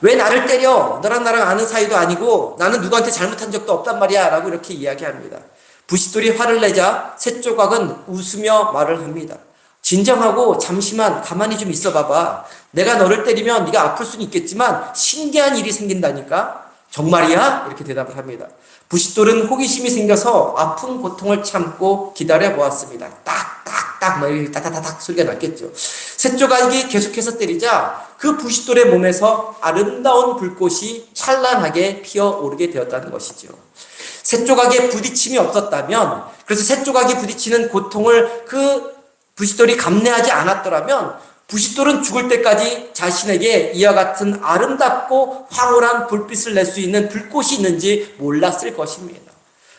Speaker 1: 왜 나를 때려? 너랑 나랑 아는 사이도 아니고 나는 누구한테 잘못한 적도 없단 말이야 라고 이렇게 이야기합니다. 부싯돌이 화를 내자 쇳조각은 웃으며 말을 합니다. 진정하고 잠시만 가만히 좀 있어 봐봐. 내가 너를 때리면 네가 아플 수는 있겠지만 신기한 일이 생긴다니까. 정말이야? 이렇게 대답을 합니다. 부싯돌은 호기심이 생겨서 아픈 고통을 참고 기다려 보았습니다. 딱딱딱 막 이렇게 따다다닥 소리가 났겠죠. 쇳조각이 계속해서 때리자 그 부싯돌의 몸에서 아름다운 불꽃이 찬란하게 피어오르게 되었다는 것이죠. 쇳조각에 부딪힘이 없었다면, 그래서 쇳조각이 부딪히는 고통을 그 부싯돌이 감내하지 않았더라면 부싯돌은 죽을 때까지 자신에게 이와 같은 아름답고 황홀한 불빛을 낼 수 있는 불꽃이 있는지 몰랐을 것입니다.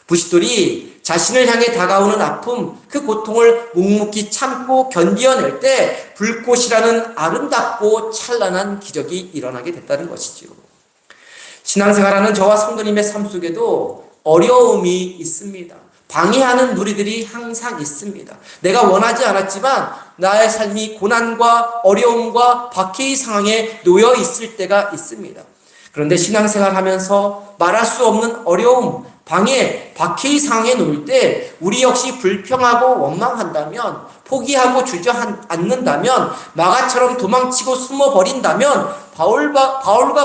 Speaker 1: 부싯돌이 자신을 향해 다가오는 아픔, 그 고통을 묵묵히 참고 견디어낼 때 불꽃이라는 아름답고 찬란한 기적이 일어나게 됐다는 것이죠. 신앙생활하는 저와 성도님의 삶 속에도 어려움이 있습니다. 방해하는 무리들이 항상 있습니다. 내가 원하지 않았지만 나의 삶이 고난과 어려움과 박해의 상황에 놓여 있을 때가 있습니다. 그런데 신앙생활 하면서 말할 수 없는 어려움, 방해, 박해의 상황에 놓일 때 우리 역시 불평하고 원망한다면, 포기하고 주저앉는다면, 마가처럼 도망치고 숨어버린다면 바울과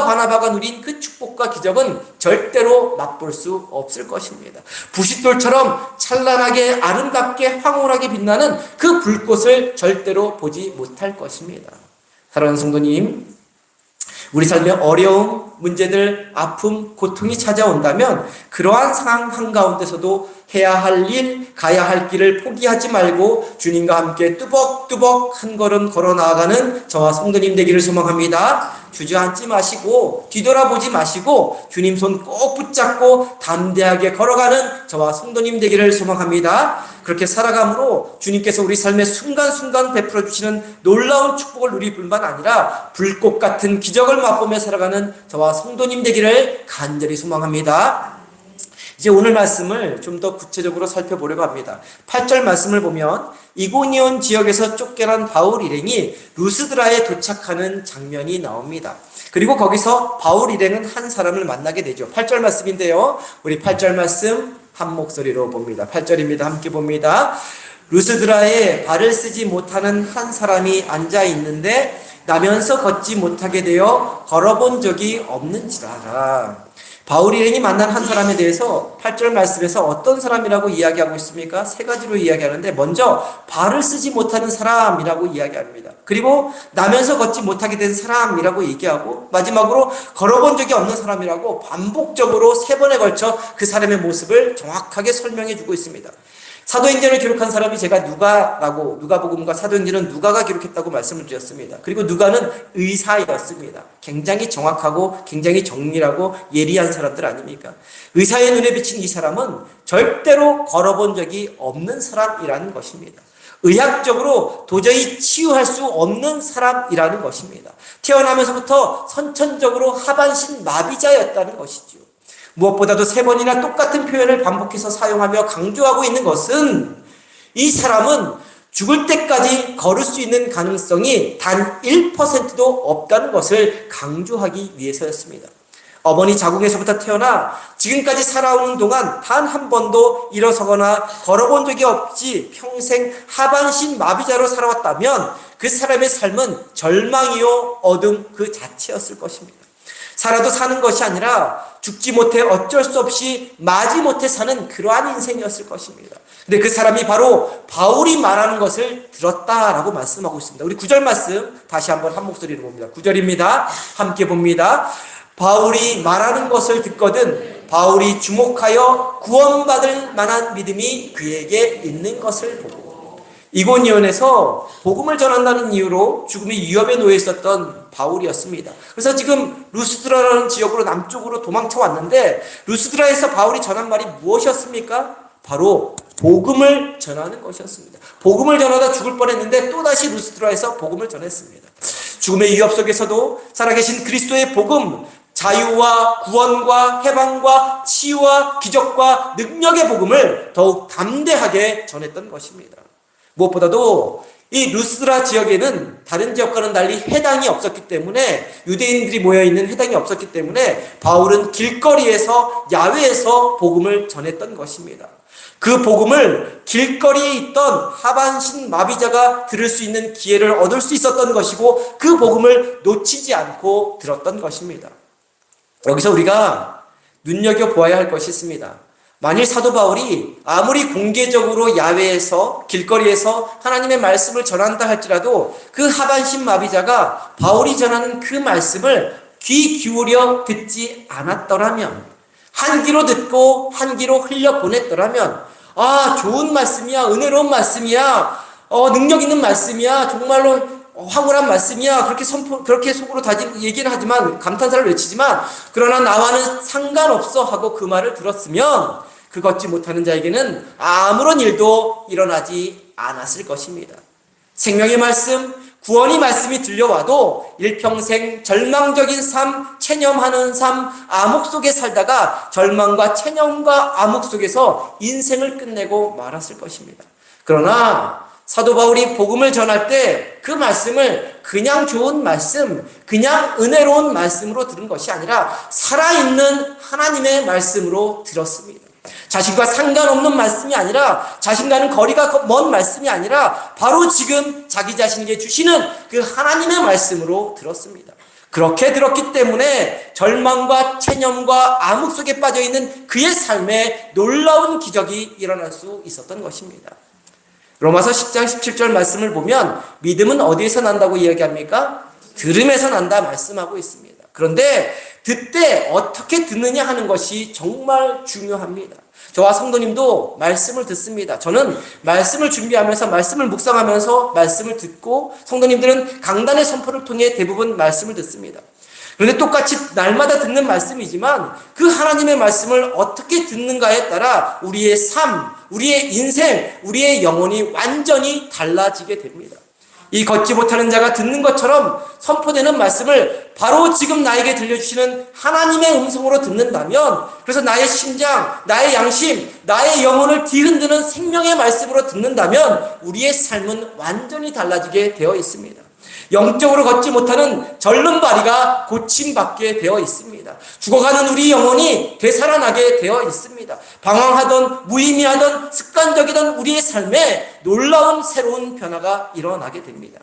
Speaker 1: 바나바가 누린 그 축복과 기적은 절대로 맛볼 수 없을 것입니다. 부싯돌처럼 찬란하게 아름답게 황홀하게 빛나는 그 불꽃을 절대로 보지 못할 것입니다. 사랑하는 성도님, 우리 삶의 어려움, 문제들, 아픔, 고통이 찾아온다면 그러한 상황 한가운데서도 해야 할 일, 가야 할 길을 포기하지 말고 주님과 함께 뚜벅뚜벅 한 걸음 걸어 나아가는 저와 성도님 되기를 소망합니다. 주저앉지 마시고 뒤돌아보지 마시고 주님 손 꼭 붙잡고 담대하게 걸어가는 저와 성도님 되기를 소망합니다. 그렇게 살아감으로 주님께서 우리 삶에 순간순간 베풀어 주시는 놀라운 축복을 누릴 뿐만 아니라 불꽃 같은 기적을 맛보며 살아가는 저와 성도님 되기를 간절히 소망합니다. 이제 오늘 말씀을 좀 더 구체적으로 살펴보려고 합니다. 8절 말씀을 보면 이고니온 지역에서 쫓겨난 바울 일행이 루스드라에 도착하는 장면이 나옵니다. 그리고 거기서 바울 일행은 한 사람을 만나게 되죠. 8절 말씀인데요. 우리 8절 말씀 한 목소리로 봅니다. 8절입니다. 함께 봅니다. 루스드라에 발을 쓰지 못하는 한 사람이 앉아 있는데 나면서 걷지 못하게 되어 걸어본 적이 없는지라. 바울 일행이 만난 한 사람에 대해서 8절 말씀에서 어떤 사람이라고 이야기하고 있습니까? 세 가지로 이야기하는데 먼저 발을 쓰지 못하는 사람이라고 이야기합니다. 그리고 나면서 걷지 못하게 된 사람이라고 얘기하고 마지막으로 걸어본 적이 없는 사람이라고 반복적으로 3번에 걸쳐 그 사람의 모습을 정확하게 설명해 주고 있습니다. 사도행전을 기록한 사람이 제가 누가복음과 사도행전은 누가가 기록했다고 말씀을 드렸습니다. 그리고 누가는 의사였습니다. 굉장히 정확하고 굉장히 정밀하고 예리한 사람들 아닙니까? 의사의 눈에 비친 이 사람은 절대로 걸어본 적이 없는 사람이라는 것입니다. 의학적으로 도저히 치유할 수 없는 사람이라는 것입니다. 태어나면서부터 선천적으로 하반신 마비자였다는 것이죠. 무엇보다도 3번이나 똑같은 표현을 반복해서 사용하며 강조하고 있는 것은 이 사람은 죽을 때까지 걸을 수 있는 가능성이 단 1%도 없다는 것을 강조하기 위해서였습니다. 어머니 자궁에서부터 태어나 지금까지 살아오는 동안 단 한 번도 일어서거나 걸어본 적이 없이 평생 하반신 마비자로 살아왔다면 그 사람의 삶은 절망이요 어둠 그 자체였을 것입니다. 살아도 사는 것이 아니라 죽지 못해 어쩔 수 없이 마지못해 사는 그러한 인생이었을 것입니다.
Speaker 2: 근데 그 사람이 바로 바울이 말하는 것을 들었다라고 말씀하고 있습니다. 우리 9절 말씀 다시 한번 한 목소리로 봅니다. 9절입니다. 함께 봅니다. 바울이 말하는 것을 듣거든 바울이 주목하여 구원받을 만한 믿음이 그에게 있는 것을 보고 이고니온에서 복음을 전한다는 이유로 죽음의 위협에 놓여 있었던 바울이었습니다. 그래서 지금 루스드라라는 지역으로 남쪽으로 도망쳐 왔는데 루스드라에서 바울이 전한 말이 무엇이었습니까? 바로 복음을 전하는 것이었습니다. 복음을 전하다 죽을 뻔했는데 또다시 루스드라에서 복음을 전했습니다. 죽음의 위협 속에서도 살아계신 그리스도의 복음, 자유와 구원과 해방과 치유와 기적과 능력의 복음을 더욱 담대하게 전했던 것입니다. 무엇보다도 이 루스드라 지역에는 다른 지역과는 달리 회당이 없었기 때문에 유대인들이 모여있는 회당이 없었기 때문에 바울은 길거리에서 야외에서 복음을 전했던 것입니다. 그 복음을 길거리에 있던 하반신 마비자가 들을 수 있는 기회를 얻을 수 있었던 것이고 그 복음을 놓치지 않고 들었던 것입니다. 여기서 우리가 눈여겨보아야 할 것이 있습니다. 만일 사도 바울이 아무리 공개적으로 야외에서 길거리에서 하나님의 말씀을 전한다 할지라도 그 하반신 마비자가 바울이 전하는 그 말씀을 귀 기울여 듣지 않았더라면 한 귀로 듣고 한 귀로 흘려보냈더라면 아 좋은 말씀이야 은혜로운 말씀이야 능력 있는 말씀이야 정말로 황홀한 말씀이야 그렇게 속으로 얘기를 하지만 감탄사를 외치지만 그러나 나와는 상관없어 하고 그 말을 들었으면 그 걷지 못하는 자에게는 아무런 일도 일어나지 않았을 것입니다. 생명의 말씀, 구원의 말씀이 들려와도 일평생 절망적인 삶, 체념하는 삶, 암흑 속에 살다가 절망과 체념과 암흑 속에서 인생을 끝내고 말았을 것입니다. 그러나 사도 바울이 복음을 전할 때 그 말씀을 그냥 좋은 말씀, 그냥 은혜로운 말씀으로 들은 것이 아니라 살아있는 하나님의 말씀으로 들었습니다. 자신과 상관없는 말씀이 아니라 자신과는 거리가 먼 말씀이 아니라 바로 지금 자기 자신에게 주시는 그 하나님의 말씀으로 들었습니다. 그렇게 들었기 때문에 절망과 체념과 암흑 속에 빠져있는 그의 삶에 놀라운 기적이 일어날 수 있었던 것입니다. 로마서 10장 17절 말씀을 보면 믿음은 어디에서 난다고 이야기합니까? 들음에서 난다 말씀하고 있습니다. 그런데 듣되 어떻게 듣느냐 하는 것이 정말 중요합니다. 저와 성도님도 말씀을 듣습니다. 저는 말씀을 준비하면서 말씀을 묵상하면서 말씀을 듣고 성도님들은 강단의 선포를 통해 대부분 말씀을 듣습니다. 그런데 똑같이 날마다 듣는 말씀이지만 그 하나님의 말씀을 어떻게 듣는가에 따라 우리의 삶, 우리의 인생, 우리의 영혼이 완전히 달라지게 됩니다. 이 걷지 못하는 자가 듣는 것처럼 선포되는 말씀을 바로 지금 나에게 들려주시는 하나님의 음성으로 듣는다면 그래서 나의 심장, 나의 양심, 나의 영혼을 뒤흔드는 생명의 말씀으로 듣는다면 우리의 삶은 완전히 달라지게 되어 있습니다. 영적으로 걷지 못하는 절름발이가 고침받게 되어 있습니다. 죽어가는 우리 영혼이 되살아나게 되어 있습니다. 방황하던 무의미하던 습관적이던 우리의 삶에 놀라운 새로운 변화가 일어나게 됩니다.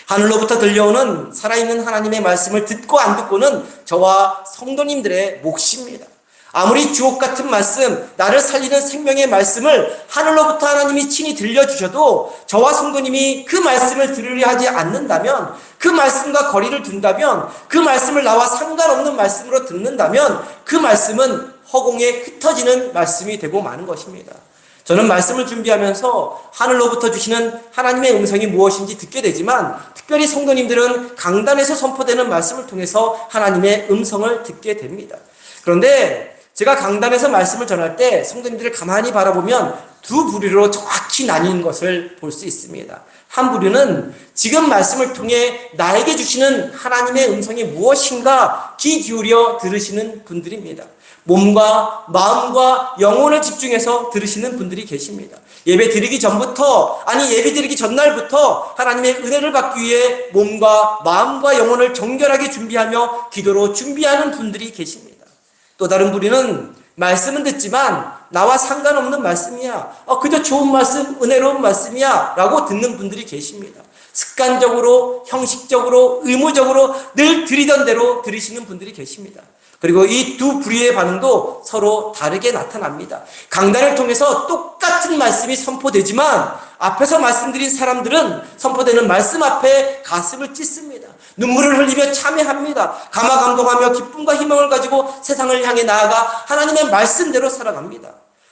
Speaker 2: 하늘로부터 들려오는 살아있는 하나님의 말씀을 듣고 안 듣고는 저와 성도님들의 몫입니다. 아무리 주옥 같은 말씀, 나를 살리는 생명의 말씀을 하늘로부터 하나님이 친히 들려주셔도 저와 성도님이 그 말씀을 들으려 하지 않는다면, 그 말씀과 거리를 둔다면, 그 말씀을 나와 상관없는 말씀으로 듣는다면 그 말씀은 허공에 흩어지는 말씀이 되고 마는 것입니다. 저는 말씀을 준비하면서 하늘로부터 주시는 하나님의 음성이 무엇인지 듣게 되지만 특별히 성도님들은 강단에서 선포되는 말씀을 통해서 하나님의 음성을 듣게 됩니다. 그런데 제가 강단에서 말씀을 전할 때 성도님들을 가만히 바라보면 두 부류로 정확히 나뉘는 것을 볼 수 있습니다. 한 부류는 지금 말씀을 통해 나에게 주시는 하나님의 음성이 무엇인가 귀 기울여 들으시는 분들입니다. 몸과 마음과 영혼을 집중해서 들으시는 분들이 계십니다. 예배 드리기 전부터 예배 드리기 전날부터 하나님의 은혜를 받기 위해 몸과 마음과 영혼을 정결하게 준비하며 기도로 준비하는 분들이 계십니다. 또 다른 부류는 말씀은 듣지만 나와 상관없는 말씀이야. 그저 좋은 말씀, 은혜로운 말씀이야 라고 듣는 분들이 계십니다. 습관적으로, 형식적으로, 의무적으로 늘 들이던 대로 들으시는 분들이 계십니다. 그리고 이 두 부류의 반응도 서로 다르게 나타납니다. 강단을 통해서 똑같은 말씀이 선포되지만 앞에서 말씀드린 사람들은 선포되는 말씀 앞에 가슴을 찢습니다. 눈물을 흘리며 참회합니다. 감화감동하며 기쁨과 희망을 가지고 세상을 향해 나아가 하나님의 말씀대로 살아갑니다.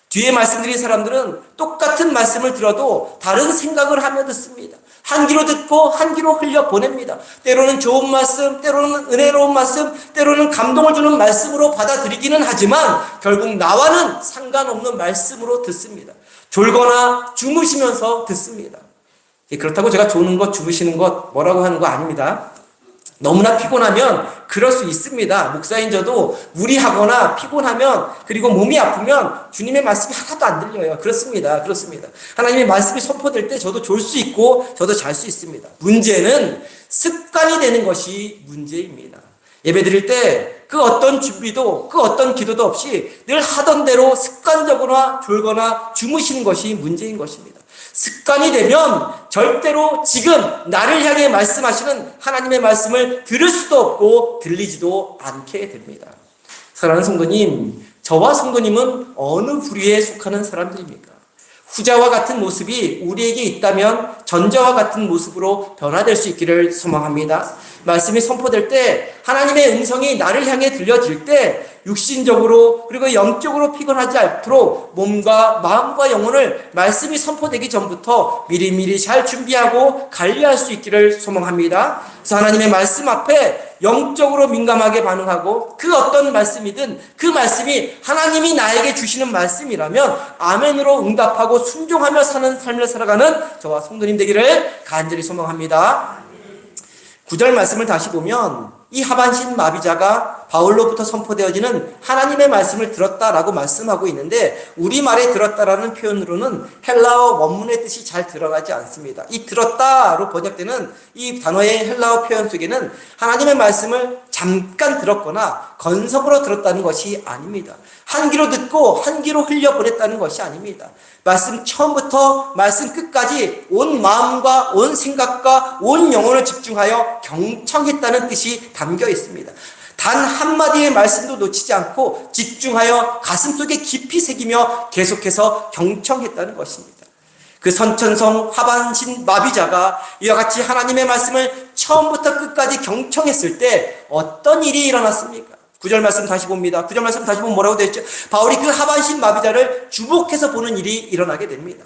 Speaker 2: 뒤에 말씀드린 사람들은 똑같은 말씀을 들어도 다른 생각을 하며 듣습니다. 한 귀로 듣고 한 귀로 흘려 보냅니다. 때로는 좋은 말씀, 때로는 은혜로운 말씀, 때로는 감동을 주는 말씀으로 받아들이기는 하지만 결국 나와는 상관없는 말씀으로 듣습니다. 졸거나 주무시면서 듣습니다. 그렇다고 제가 조는 것, 주무시는 것 뭐라고 하는 거 아닙니다. 너무나 피곤하면 그럴 수 있습니다. 목사인 저도 무리하거나 피곤하면 그리고 몸이 아프면 주님의 말씀이 하나도 안 들려요. 그렇습니다. 하나님의 말씀이 선포될 때 저도 졸 수 있고 저도 잘 수 있습니다. 문제는 습관이 되는 것이 문제입니다. 예배 드릴 때 그 어떤 준비도 그 어떤 기도도 없이 늘 하던 대로 습관적으로 졸거나 주무시는 것이 문제인 것입니다. 습관이 되면 절대로 지금 나를 향해 말씀하시는 하나님의 말씀을 들을 수도 없고 들리지도 않게 됩니다. 사랑하는 성도님, 저와 성도님은 어느 부류에 속하는 사람들입니까? 후자와 같은 모습이 우리에게 있다면 전자와 같은 모습으로 변화될 수 있기를 소망합니다. 말씀이 선포될 때 하나님의 음성이 나를 향해 들려질 때 육신적으로 그리고 영적으로 피곤하지 않도록 몸과 마음과 영혼을 말씀이 선포되기 전부터 미리미리 잘 준비하고 관리할 수 있기를 소망합니다. 그래서 하나님의 말씀 앞에 영적으로 민감하게 반응하고 그 어떤 말씀이든 그 말씀이 하나님이 나에게 주시는 말씀이라면 아멘으로 응답하고 순종하며 사는 삶을 살아가는 저와 성도님 되기를 간절히 소망합니다. 9절 말씀을 다시 보면 이 하반신 마비자가 바울로부터 선포되어지는 하나님의 말씀을 들었다라고 말씀하고 있는데 우리말에 들었다라는 표현으로는 헬라어 원문의 뜻이 잘 드러나지 않습니다. 이 들었다로 번역되는 이 단어의 헬라어 표현 속에는 하나님의 말씀을 잠깐 들었거나 건성으로 들었다는 것이 아닙니다. 한 귀로 듣고 한 귀로 흘려보냈다는 것이 아닙니다. 말씀 처음부터 말씀 끝까지 온 마음과 온 생각과 온 영혼을 집중하여 경청했다는 뜻이 담겨 있습니다. 단 한마디의 말씀도 놓치지 않고 집중하여 가슴속에 깊이 새기며 계속해서 경청했다는 것입니다. 그 선천성 하반신 마비자가 이와 같이 하나님의 말씀을 처음부터 끝까지 경청했을 때 어떤 일이 일어났습니까? 9절 말씀 다시 봅니다. 9절 말씀 다시 보면 뭐라고 되어 있죠? 바울이 그 하반신 마비자를 주목해서 보는 일이 일어나게 됩니다.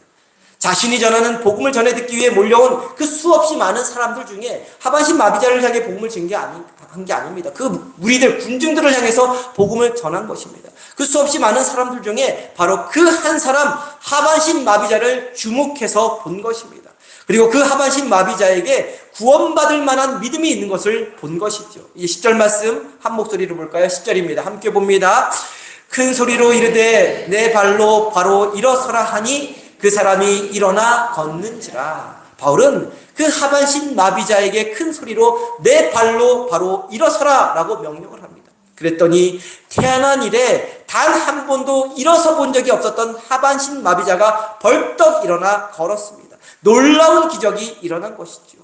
Speaker 2: 자신이 전하는 복음을 전해 듣기 위해 몰려온 그 수없이 많은 사람들 중에 하반신 마비자를 향해 복음을 한 게 아닙니다. 그 무리들, 군중들을 향해서 복음을 전한 것입니다. 그 수없이 많은 사람들 중에 바로 그 한 사람 하반신 마비자를 주목해서 본 것입니다. 그리고 그 하반신 마비자에게 구원받을 만한 믿음이 있는 것을 본 것이죠. 이 10절 말씀 한 목소리로 볼까요? 10절입니다. 함께 봅니다. 큰 소리로 이르되 내 발로 바로 일어서라 하니 그 사람이 일어나 걷는지라. 바울은 그 하반신 마비자에게 큰 소리로 내 발로 바로 일어서라 라고 명령을 합니다. 그랬더니 태어난 이래 단 한 번도 일어서 본 적이 없었던 하반신 마비자가 벌떡 일어나 걸었습니다. 놀라운 기적이 일어난 것이죠.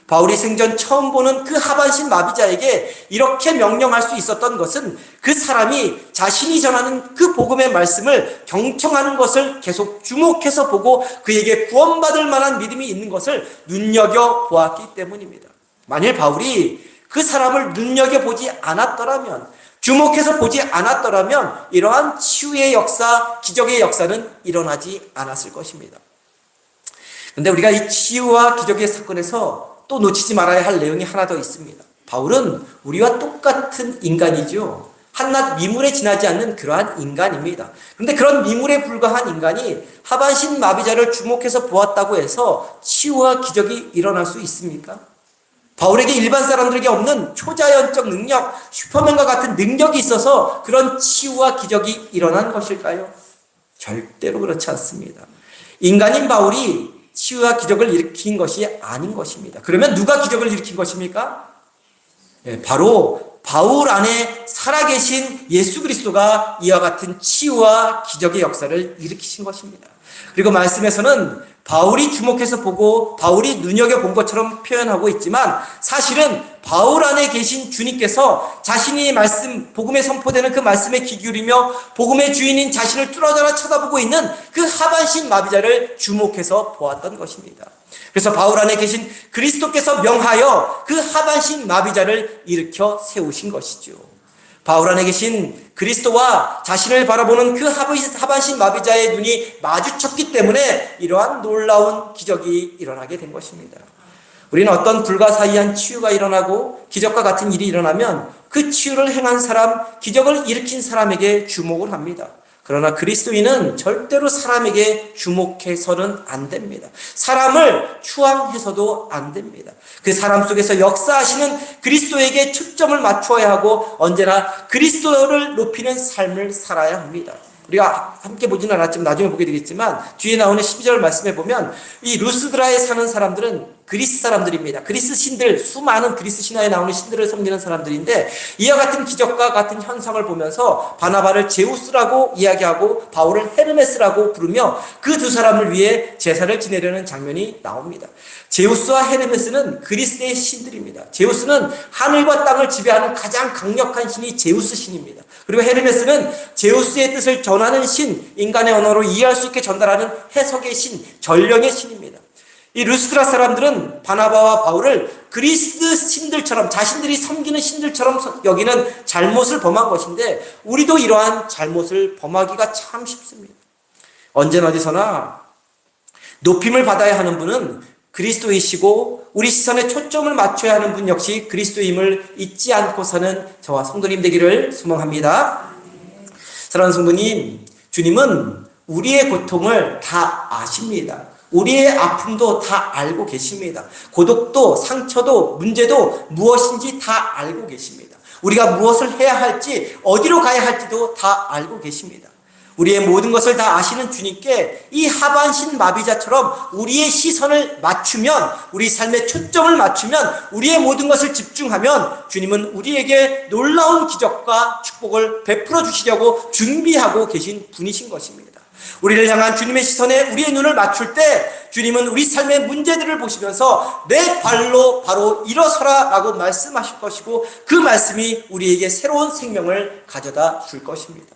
Speaker 2: 바울이 생전 처음 보는 그 하반신 마비자에게 이렇게 명령할 수 있었던 것은 그 사람이 자신이 전하는 그 복음의 말씀을 경청하는 것을 계속 주목해서 보고 그에게 구원받을 만한 믿음이 있는 것을 눈여겨보았기 때문입니다. 만일 바울이 그 사람을 눈여겨보지 않았더라면, 주목해서 보지 않았더라면 이러한 치유의 역사, 기적의 역사는 일어나지 않았을 것입니다. 그런데 우리가 이 치유와 기적의 사건에서 또 놓치지 말아야 할 내용이 하나 더 있습니다. 바울은 우리와 똑같은 인간이죠. 한낱 미물에 지나지 않는 그러한 인간입니다. 그런데 그런 미물에 불과한 인간이 하반신 마비자를 주목해서 보았다고 해서 치유와 기적이 일어날 수 있습니까? 바울에게 일반 사람들에게 없는 초자연적 능력, 슈퍼맨과 같은 능력이 있어서 그런 치유와 기적이 일어난 것일까요? 절대로 그렇지 않습니다. 인간인 바울이 치유와 기적을 일으킨 것이 아닌 것입니다. 그러면 누가 기적을 일으킨 것입니까? 바로 바울 안에 살아계신 예수 그리스도가 이와 같은 치유와 기적의 역사를 일으키신 것입니다. 그리고 말씀에서는 바울이 주목해서 보고 바울이 눈여겨본 것처럼 표현하고 있지만 사실은 바울 안에 계신 주님께서 자신이 복음에 선포되는 그 말씀에 귀 기울이며 복음의 주인인 자신을 뚫어져라 쳐다보고 있는 그 하반신 마비자를 주목해서 보았던 것입니다. 그래서 바울 안에 계신 그리스도께서 명하여 그 하반신 마비자를 일으켜 세우신 것이죠. 바울 안에 계신 그리스도와 자신을 바라보는 그 하반신 마비자의 눈이 마주쳤기 때문에 이러한 놀라운 기적이 일어나게 된 것입니다. 우리는 어떤 불가사의한 치유가 일어나고 기적과 같은 일이 일어나면 그 치유를 행한 사람, 기적을 일으킨 사람에게 주목을 합니다. 그러나 그리스도인은 절대로 사람에게 주목해서는 안 됩니다. 사람을 추앙해서도 안 됩니다. 그 사람 속에서 역사하시는 그리스도에게 초점을 맞추어야 하고 언제나 그리스도를 높이는 삶을 살아야 합니다. 우리가 함께 보지는 않았지만 나중에 보게 되겠지만 뒤에 나오는 12절 말씀에 보면 이 루스드라에 사는 사람들은 그리스 사람들입니다. 그리스 신들, 수많은 그리스 신화에 나오는 신들을 섬기는 사람들인데 이와 같은 기적과 같은 현상을 보면서 바나바를 제우스라고 이야기하고 바울을 헤르메스라고 부르며 그 두 사람을 위해 제사를 지내려는 장면이 나옵니다. 제우스와 헤르메스는 그리스의 신들입니다. 제우스는 하늘과 땅을 지배하는 가장 강력한 신이 제우스 신입니다. 그리고 헤르메스는 제우스의 뜻을 전하는 신, 인간의 언어로 이해할 수 있게 전달하는 해석의 신, 전령의 신입니다. 이 루스드라 사람들은 바나바와 바울을 그리스 신들처럼 자신들이 섬기는 신들처럼 여기는 잘못을 범한 것인데 우리도 이러한 잘못을 범하기가 참 쉽습니다. 언제나 어디서나 높임을 받아야 하는 분은 그리스도이시고 우리 시선에 초점을 맞춰야 하는 분 역시 그리스도임을 잊지 않고 사는 저와 성도님 되기를 소망합니다. 사랑하는 성도님, 주님은 우리의 고통을 다 아십니다. 우리의 아픔도 다 알고 계십니다. 고독도 상처도 문제도 무엇인지 다 알고 계십니다. 우리가 무엇을 해야 할지 어디로 가야 할지도 다 알고 계십니다. 우리의 모든 것을 다 아시는 주님께 이 하반신 마비자처럼 우리의 시선을 맞추면 우리 삶의 초점을 맞추면 우리의 모든 것을 집중하면 주님은 우리에게 놀라운 기적과 축복을 베풀어 주시려고 준비하고 계신 분이신 것입니다. 우리를 향한 주님의 시선에 우리의 눈을 맞출 때 주님은 우리 삶의 문제들을 보시면서 내 발로 바로 일어서라 라고 말씀하실 것이고 그 말씀이 우리에게 새로운 생명을 가져다 줄 것입니다.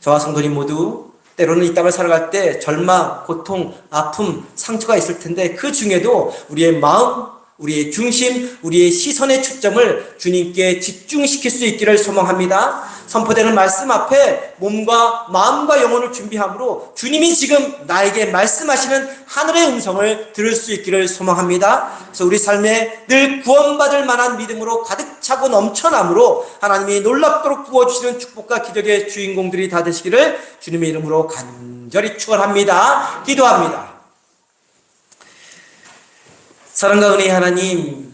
Speaker 2: 저와 성도님 모두 때로는 이 땅을 살아갈 때 절망, 고통, 아픔, 상처가 있을 텐데 그 중에도 우리의 마음, 우리의 중심, 우리의 시선의 초점을 주님께 집중시킬 수 있기를 소망합니다. 선포되는 말씀 앞에 몸과 마음과 영혼을 준비함으로 주님이 지금 나에게 말씀하시는 하늘의 음성을 들을 수 있기를 소망합니다. 그래서 우리 삶에 늘 구원받을 만한 믿음으로 가득 차고 넘쳐남으로 하나님이 놀랍도록 부어주시는 축복과 기적의 주인공들이 다 되시기를 주님의 이름으로 간절히 축원합니다. 기도합니다. 사랑과 은혜의 하나님,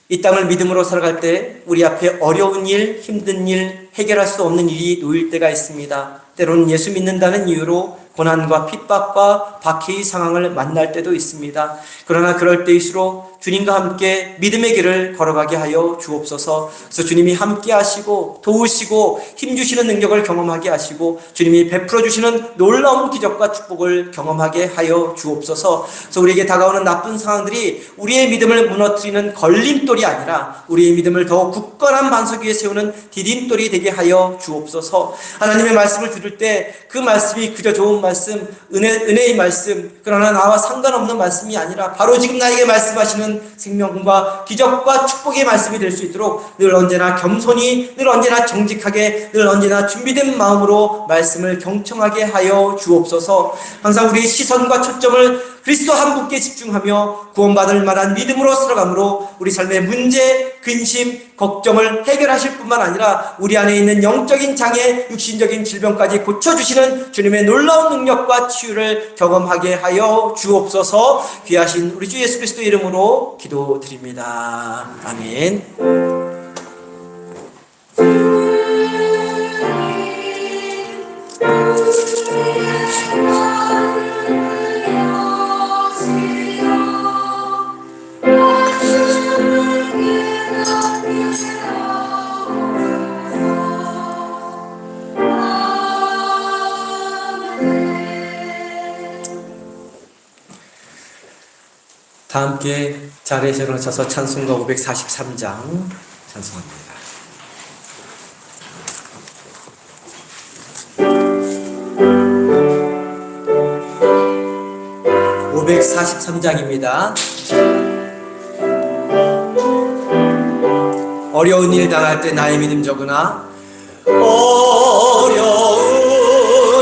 Speaker 2: 이 땅을 믿음으로 살아갈 때 우리 앞에 어려운 일, 힘든 일, 해결할 수 없는 일이 놓일 때가 있습니다. 때로는 예수 믿는다는 이유로 고난과 핍박과 박해의 상황을 만날 때도 있습니다. 그러나 그럴 때일수록 주님과 함께 믿음의 길을 걸어가게 하여 주옵소서. 그래서 주님이 함께 하시고 도우시고 힘주시는 능력을 경험하게 하시고 주님이 베풀어 주시는 놀라운 기적과 축복을 경험하게 하여 주옵소서. 그래서 우리에게 다가오는 나쁜 상황들이 우리의 믿음을 무너뜨리는 걸림돌이 아니라 우리의 믿음을 더 굳건한 반석 위에 세우는 디딤돌이 되게 하여 주옵소서. 하나님의 말씀을 들을 때 그 말씀이 그저 좋은 말씀, 은혜의 말씀, 그러나 나와 상관없는 말씀이 아니라 바로 지금 나에게 말씀하시는 생명과 기적과 축복의 말씀이 될 수 있도록 늘 언제나 겸손히, 늘 언제나 정직하게, 늘 언제나 준비된 마음으로 말씀을 경청하게 하여 주옵소서. 항상 우리의 시선과 초점을 그리스도 한 분께 집중하며 구원받을 만한 믿음으로 살아가므로 우리 삶의 문제, 근심, 걱정을 해결하실 뿐만 아니라 우리 안에 있는 영적인 장애, 육신적인 질병까지 고쳐주시는 주님의 놀라운 능력과 치유를 경험하게 하여 주옵소서. 귀하신 우리 주 예수 그리스도 이름으로 기도드립니다. 아멘.
Speaker 1: 다 함께 자리에서 일어나셔서 찬송가 543장 찬송합니다. 543장입니다. 어려운 일 당할 때 나의 믿음 적으나 어려운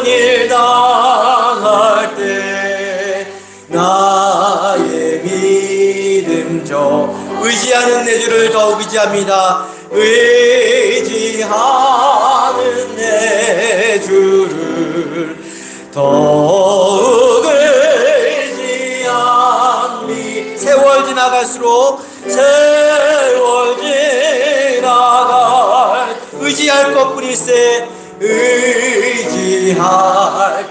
Speaker 1: 일 당할 때 나의 믿음 적 의지하는 내 주를 더욱 의지합니다. 의지하는 내 주를 더욱 의지합니다. 세월 지나갈수록 세월 지나갈 의지할 것뿐일세 의지할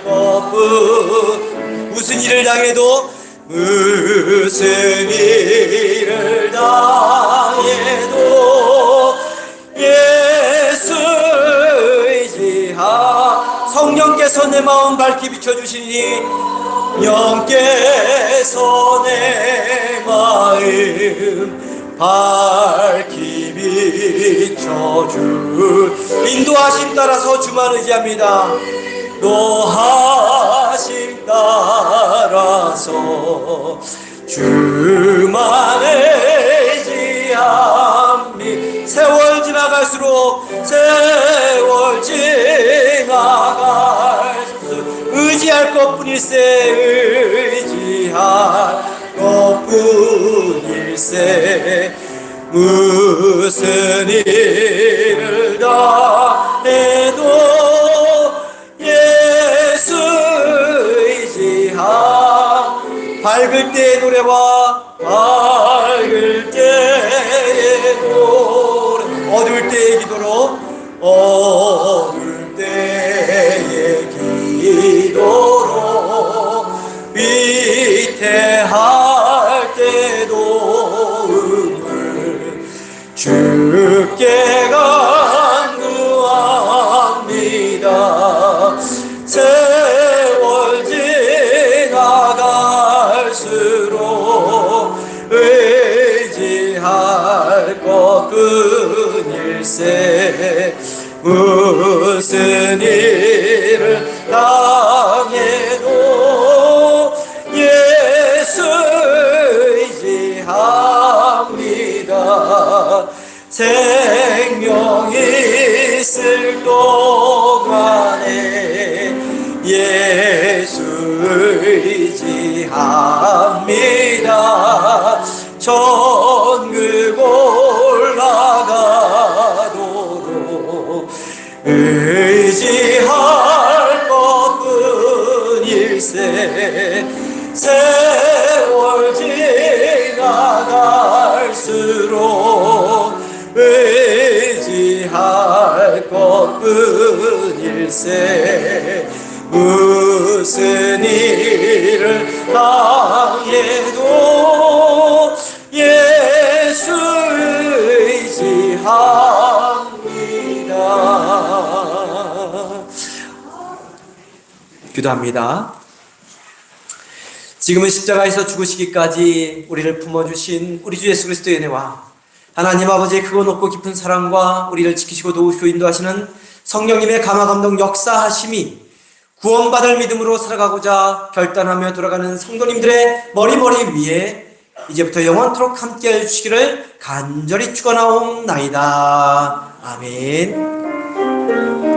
Speaker 1: 것뿐 무슨 일을 당해도 무슨 일을 당해도 예수 의지하 성령께서 내 마음 밝히 비춰주시니 영께서 내 마음 밝히 비춰줄 인도하심 따라서 주만 의지합니다. 인도하심 따라서 주만 의지합니다. 세월 지나갈수록 세월 지나갈수록 의지할 것뿐일세 의지할 것뿐일세 무슨 일을 당해도 예수 의지함 밝을 때의 노래와 밝을 때의 노래 어두울 때의 기도로 어두울 때의 기도로 위태할 때도 음을 주께 간구합니다. 세월 지나갈수록 의지할 것뿐일세 무슨 일을 당해도 예수 의지합니다. 생명이 있을 동안에 예수 의지합니다. 천국 올라가도록 의지할 것뿐일세 세월 지나갈수록 의지할 것뿐일세 무슨 일을 당해도 예수 의지합니다. 기도합니다. 지금은 십자가에서 죽으시기까지 우리를 품어주신 우리 주 예수 그리스도의 은혜와 하나님 아버지의 크고 높고 깊은 사랑과 우리를 지키시고 도우시고 인도하시는 성령님의 감화감동 역사하심이 구원받을 믿음으로 살아가고자 결단하며 돌아가는 성도님들의 머리머리 위에 이제부터 영원토록 함께해 주시기를 간절히 축원하옵나이다. 아멘.